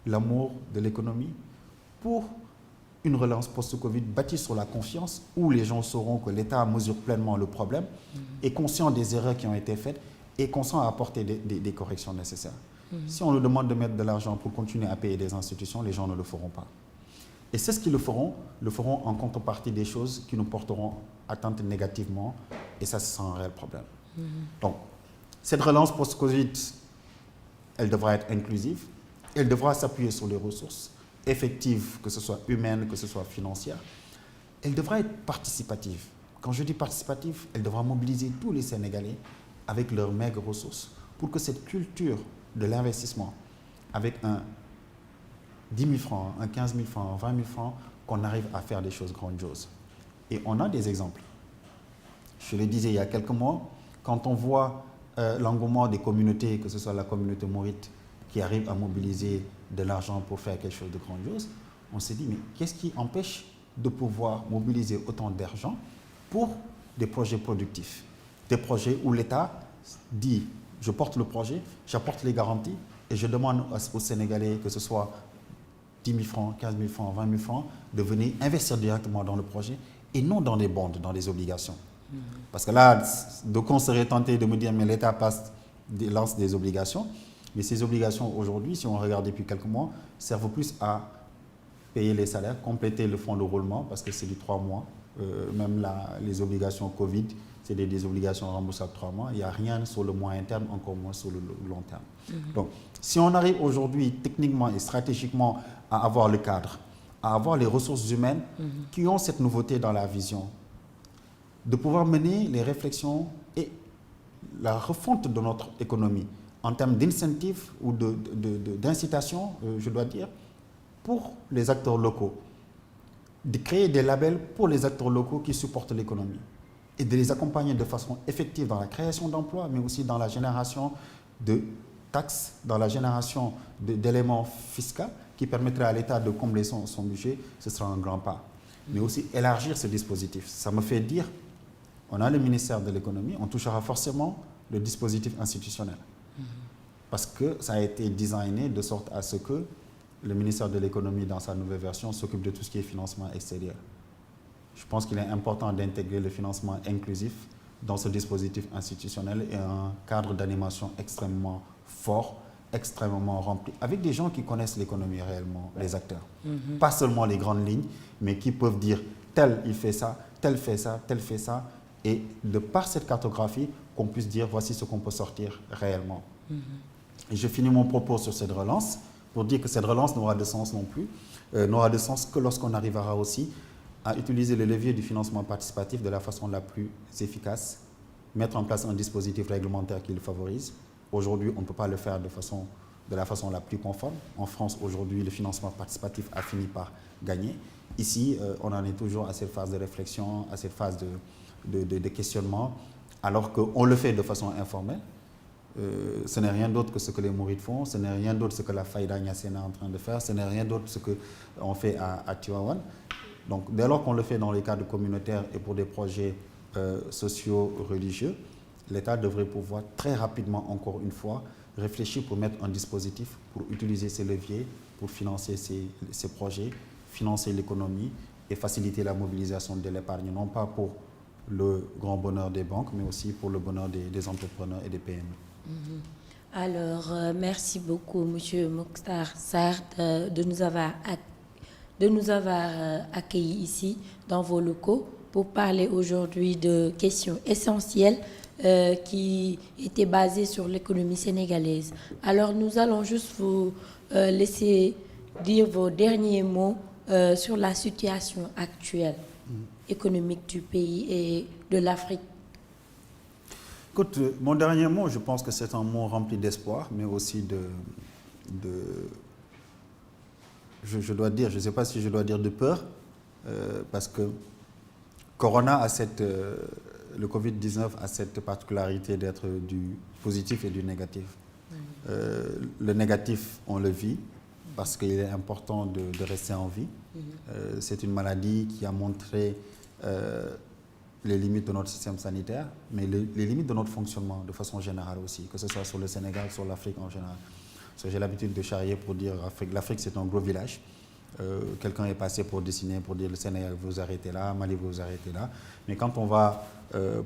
l'amour de l'économie, pour une relance post-Covid bâtie sur la confiance, où les gens sauront que l'État mesure pleinement le problème, est conscient des erreurs qui ont été faites et consent à apporter des corrections nécessaires. Si on nous demande de mettre de l'argent pour continuer à payer des institutions, les gens ne le feront pas. Et c'est ce qu'ils le feront en contrepartie des choses qui nous porteront atteinte négativement, et ça, c'est un réel problème. Donc, cette relance post-Covid, elle devra être inclusive, elle devra s'appuyer sur les ressources effectives, que ce soit humaines, que ce soit financières. Elle devra être participative. Quand je dis participative, elle devra mobiliser tous les Sénégalais avec leurs maigres ressources pour que cette culture de l'investissement, avec un 10 000 francs, un 15 000 francs, 20 000 francs, qu'on arrive à faire des choses grandioses. Et on a des exemples. Je le disais il y a quelques mois, quand on voit l'engouement des communautés, que ce soit la communauté maurite, qui arrive à mobiliser de l'argent pour faire quelque chose de grandiose, on s'est dit, mais qu'est-ce qui empêche de pouvoir mobiliser autant d'argent pour des projets productifs? Des projets où l'État dit, je porte le projet, j'apporte les garanties, et je demande aux Sénégalais, que ce soit 10 000 francs, 15 000 francs, 20 000 francs, de venir investir directement dans le projet et non dans des bonds, dans des obligations. Parce que là, d'aucuns seraient tentés de me dire, mais l'État lance des obligations. Mais ces obligations aujourd'hui, si on regarde depuis quelques mois, servent plus à payer les salaires, compléter le fonds de roulement, parce que c'est du 3 mois. Même les obligations Covid, c'est des obligations remboursables 3 mois. Il n'y a rien sur le moyen terme, encore moins sur le long terme. Donc, si on arrive aujourd'hui techniquement et stratégiquement à avoir le cadre, à avoir les ressources humaines qui ont cette nouveauté dans la vision, de pouvoir mener les réflexions et la refonte de notre économie en termes d'incentives ou d'incitation, je dois dire, pour les acteurs locaux, de créer des labels pour les acteurs locaux qui supportent l'économie et de les accompagner de façon effective dans la création d'emplois, mais aussi dans la génération de taxes, dans la génération d'éléments fiscaux qui permettraient à l'État de combler son budget, ce sera un grand pas. Mais aussi élargir ce dispositif. Ça me fait dire, on a le ministère de l'économie, on touchera forcément le dispositif institutionnel. Parce que ça a été designé de sorte à ce que le ministère de l'économie, dans sa nouvelle version, s'occupe de tout ce qui est financement extérieur. Je pense qu'il est important d'intégrer le financement inclusif dans ce dispositif institutionnel et un cadre d'animation extrêmement fort, extrêmement rempli, avec des gens qui connaissent l'économie réellement, les acteurs. Pas seulement les grandes lignes, mais qui peuvent dire tel il fait ça, tel fait ça, tel fait ça, et de par cette cartographie, qu'on puisse dire voici ce qu'on peut sortir réellement. Et je finis mon propos sur cette relance pour dire que cette relance n'aura de sens non plus, n'aura de sens que lorsqu'on arrivera aussi à utiliser le levier du financement participatif de la façon la plus efficace, mettre en place un dispositif réglementaire qui le favorise. Aujourd'hui, on ne peut pas le faire de la façon la plus conforme. En France, aujourd'hui, le financement participatif a fini par gagner. Ici, on en est toujours à cette phase de réflexion, à cette phase de questionnement, alors qu'on le fait de façon informelle. Ce n'est rien d'autre que ce que les Mourides font, ce n'est rien d'autre que ce que la Faïda Niassène est en train de faire, ce n'est rien d'autre que ce qu'on fait à Tivaouane. Donc, dès lors qu'on le fait dans les cadres communautaires et pour des projets sociaux, religieux, l'État devrait pouvoir très rapidement, encore une fois, réfléchir pour mettre un dispositif, pour utiliser ces leviers, pour financer ces projets, financer l'économie et faciliter la mobilisation de l'épargne, non pas pour le grand bonheur des banques, mais aussi pour le bonheur des entrepreneurs et des PME. Alors, merci beaucoup, M. Mokhtar Sarr, de nous avoir accueillis ici dans vos locaux pour parler aujourd'hui de questions essentielles qui étaient basées sur l'économie sénégalaise. Alors, nous allons juste vous laisser dire vos derniers mots sur la situation actuelle économique du pays et de l'Afrique. Écoute, mon dernier mot, je pense que c'est un mot rempli d'espoir, mais aussi je dois dire, je ne sais pas si je dois dire de peur, parce que Corona a le Covid-19 a cette particularité d'être du positif et du négatif. Le négatif, on le vit, parce qu'il est important de rester en vie. C'est une maladie qui a montré les limites de notre système sanitaire, mais les limites de notre fonctionnement de façon générale aussi, que ce soit sur le Sénégal, sur l'Afrique en général. J'ai l'habitude de charrier pour dire l'Afrique c'est un gros village. Quelqu'un est passé pour dessiner, pour dire le Sénégal vous arrêtez là, Mali vous arrêtez là. Mais quand on va,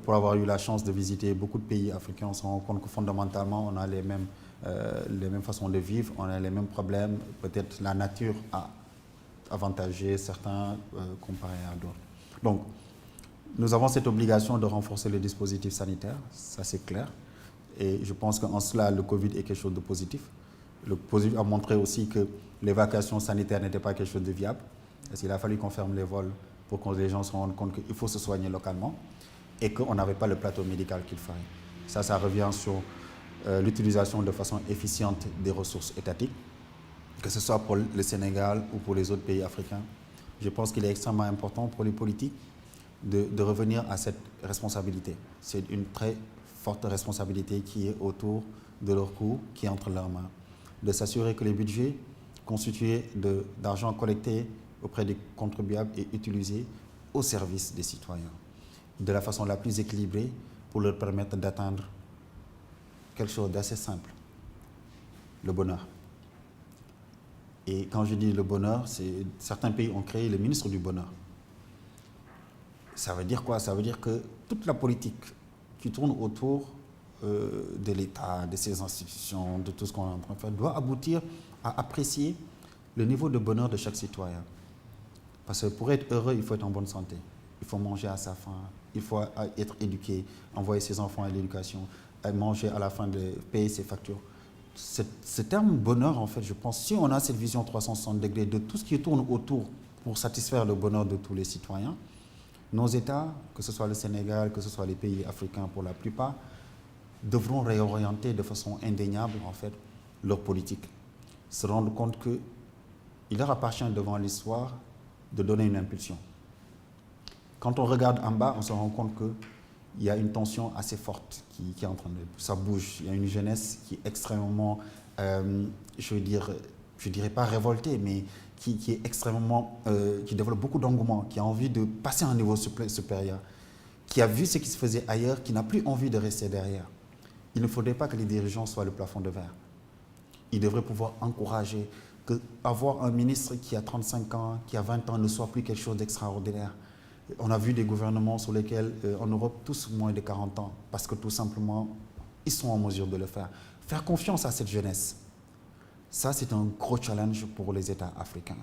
pour avoir eu la chance de visiter beaucoup de pays africains, on se rend compte que fondamentalement on a les mêmes façons de vivre, on a les mêmes problèmes. Peut-être la nature a avantagé certains comparé à d'autres. Donc, nous avons cette obligation de renforcer les dispositifs sanitaires, ça c'est clair. Et je pense qu'en cela, le Covid est quelque chose de positif. Le positif a montré aussi que l'évacuation sanitaire n'était pas quelque chose de viable. Parce qu'il a fallu qu'on ferme les vols pour que les gens se rendent compte qu'il faut se soigner localement et qu'on n'avait pas le plateau médical qu'il fallait. Ça revient sur l'utilisation de façon efficiente des ressources étatiques, que ce soit pour le Sénégal ou pour les autres pays africains. Je pense qu'il est extrêmement important pour les politiques de revenir à cette responsabilité. C'est une très forte responsabilité qui est autour de leur cou, qui est entre leurs mains. De s'assurer que les budgets constitués d'argent collecté auprès des contribuables et utilisé au service des citoyens, de la façon la plus équilibrée pour leur permettre d'atteindre quelque chose d'assez simple, le bonheur. Et quand je dis le bonheur, certains pays ont créé le ministre du bonheur. Ça veut dire quoi? Ça veut dire que toute la politique qui tourne autour de l'État, de ses institutions, de tout ce qu'on est en train de faire, doit aboutir à apprécier le niveau de bonheur de chaque citoyen. Parce que pour être heureux, il faut être en bonne santé. Il faut manger à sa faim, il faut être éduqué, envoyer ses enfants à l'éducation, manger à la fin de payer ses factures. Ce terme bonheur, en fait, je pense, si on a cette vision 360 degrés de tout ce qui tourne autour pour satisfaire le bonheur de tous les citoyens, nos États, que ce soit le Sénégal, que ce soit les pays africains pour la plupart, devront réorienter de façon indéniable, en fait, leur politique. Se rendre compte qu'il leur appartient devant l'histoire de donner une impulsion. Quand on regarde en bas, on se rend compte qu'il y a une tension assez forte qui est en train de... Ça bouge. Il y a une jeunesse qui est extrêmement, je dirais pas révoltée, mais qui est extrêmement... qui développe beaucoup d'engouement, qui a envie de passer à un niveau supérieur, qui a vu ce qui se faisait ailleurs, qui n'a plus envie de rester derrière. Il ne faudrait pas que les dirigeants soient le plafond de verre. Ils devraient pouvoir encourager qu'avoir un ministre qui a 35 ans, qui a 20 ans, ne soit plus quelque chose d'extraordinaire. On a vu des gouvernements sur lesquels, en Europe, tous moins de 40 ans, parce que tout simplement, ils sont en mesure de le faire. Faire confiance à cette jeunesse, ça c'est un gros challenge pour les États africains.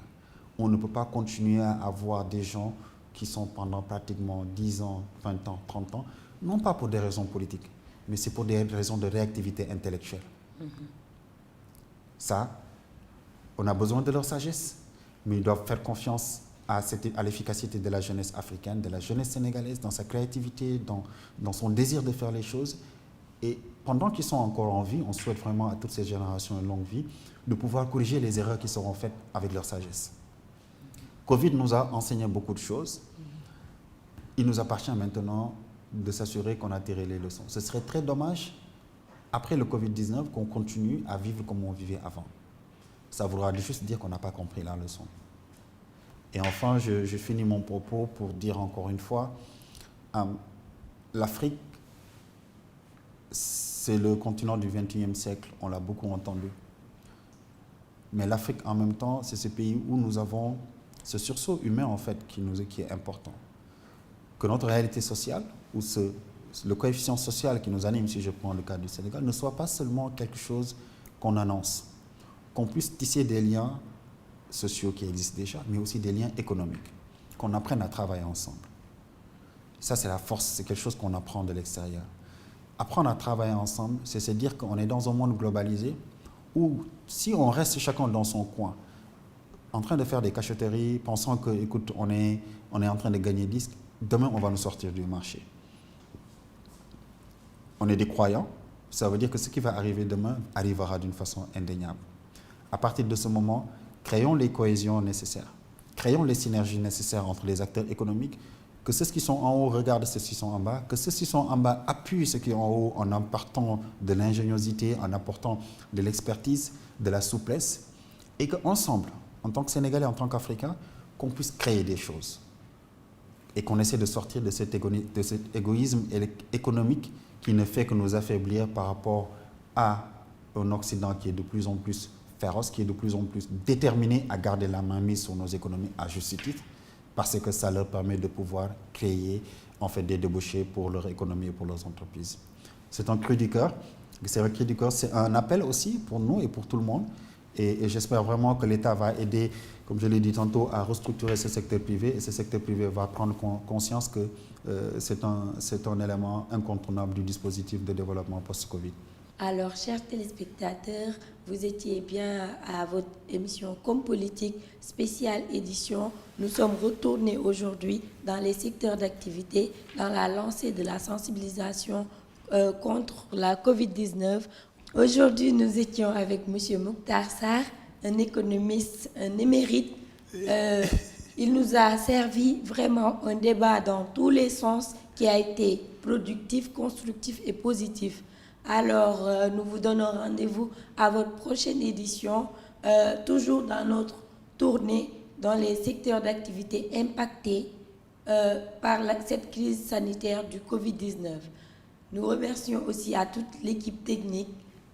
On ne peut pas continuer à avoir des gens qui sont pendant pratiquement 10 ans, 20 ans, 30 ans, non pas pour des raisons politiques, mais c'est pour des raisons de réactivité intellectuelle. Ça, on a besoin de leur sagesse, mais ils doivent faire confiance à l'efficacité de la jeunesse africaine, de la jeunesse sénégalaise, dans sa créativité, dans son désir de faire les choses. Et pendant qu'ils sont encore en vie, on souhaite vraiment à toutes ces générations une longue vie, de pouvoir corriger les erreurs qui seront faites avec leur sagesse. Covid nous a enseigné beaucoup de choses. Il nous appartient maintenant de s'assurer qu'on a tiré les leçons. Ce serait très dommage, après le Covid-19, qu'on continue à vivre comme on vivait avant. Ça voudra juste dire qu'on n'a pas compris la leçon. Et enfin, je finis mon propos pour dire encore une fois, l'Afrique, c'est le continent du XXIe siècle, on l'a beaucoup entendu. Mais l'Afrique, en même temps, c'est ce pays où nous avons ce sursaut humain, en fait, qui est important. Que notre réalité sociale, ou le coefficient social qui nous anime, si je prends le cas du Sénégal, ne soit pas seulement quelque chose qu'on annonce, qu'on puisse tisser des liens sociaux qui existent déjà, mais aussi des liens économiques, qu'on apprenne à travailler ensemble. Ça, c'est la force, c'est quelque chose qu'on apprend de l'extérieur. Apprendre à travailler ensemble, c'est se dire qu'on est dans un monde globalisé où, si on reste chacun dans son coin, en train de faire des cachotteries, pensant que, écoute, on est en train de gagner 10, demain, on va nous sortir du marché. On est des croyants, ça veut dire que ce qui va arriver demain arrivera d'une façon indéniable. À partir de ce moment, créons les cohésions nécessaires, créons les synergies nécessaires entre les acteurs économiques, que ceux qui sont en haut regardent ceux qui sont en bas, que ceux qui sont en bas appuient ceux qui sont en haut en apportant de l'ingéniosité, en apportant de l'expertise, de la souplesse, et qu'ensemble, en tant que Sénégalais, en tant qu'Africains, qu'on puisse créer des choses et qu'on essaie de sortir de cet égoïsme économique qui ne fait que nous affaiblir par rapport à un Occident qui est de plus en plus féroce, qui est de plus en plus déterminé à garder la main mise sur nos économies à juste titre, parce que ça leur permet de pouvoir créer en fait des débouchés pour leur économie et pour leurs entreprises. C'est un cri du cœur. C'est un appel aussi pour nous et pour tout le monde. Et j'espère vraiment que l'État va aider, comme je l'ai dit tantôt, à restructurer ce secteur privé. Et ce secteur privé va prendre conscience que c'est un élément incontournable du dispositif de développement post-Covid. Alors, chers téléspectateurs, vous étiez bien à votre émission Comme Politique, spéciale édition. Nous sommes retournés aujourd'hui dans les secteurs d'activité, dans la lancée de la sensibilisation contre la Covid-19. Aujourd'hui, nous étions avec M. Mokhtar Sarr, un économiste, un émérite. Il nous a servi vraiment un débat dans tous les sens qui a été productif, constructif et positif. Alors, nous vous donnons rendez-vous à votre prochaine édition, toujours dans notre tournée dans les secteurs d'activité impactés par cette crise sanitaire du Covid-19. Nous remercions aussi à toute l'équipe technique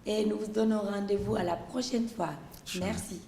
et nous vous donnons rendez-vous à la prochaine fois. Merci.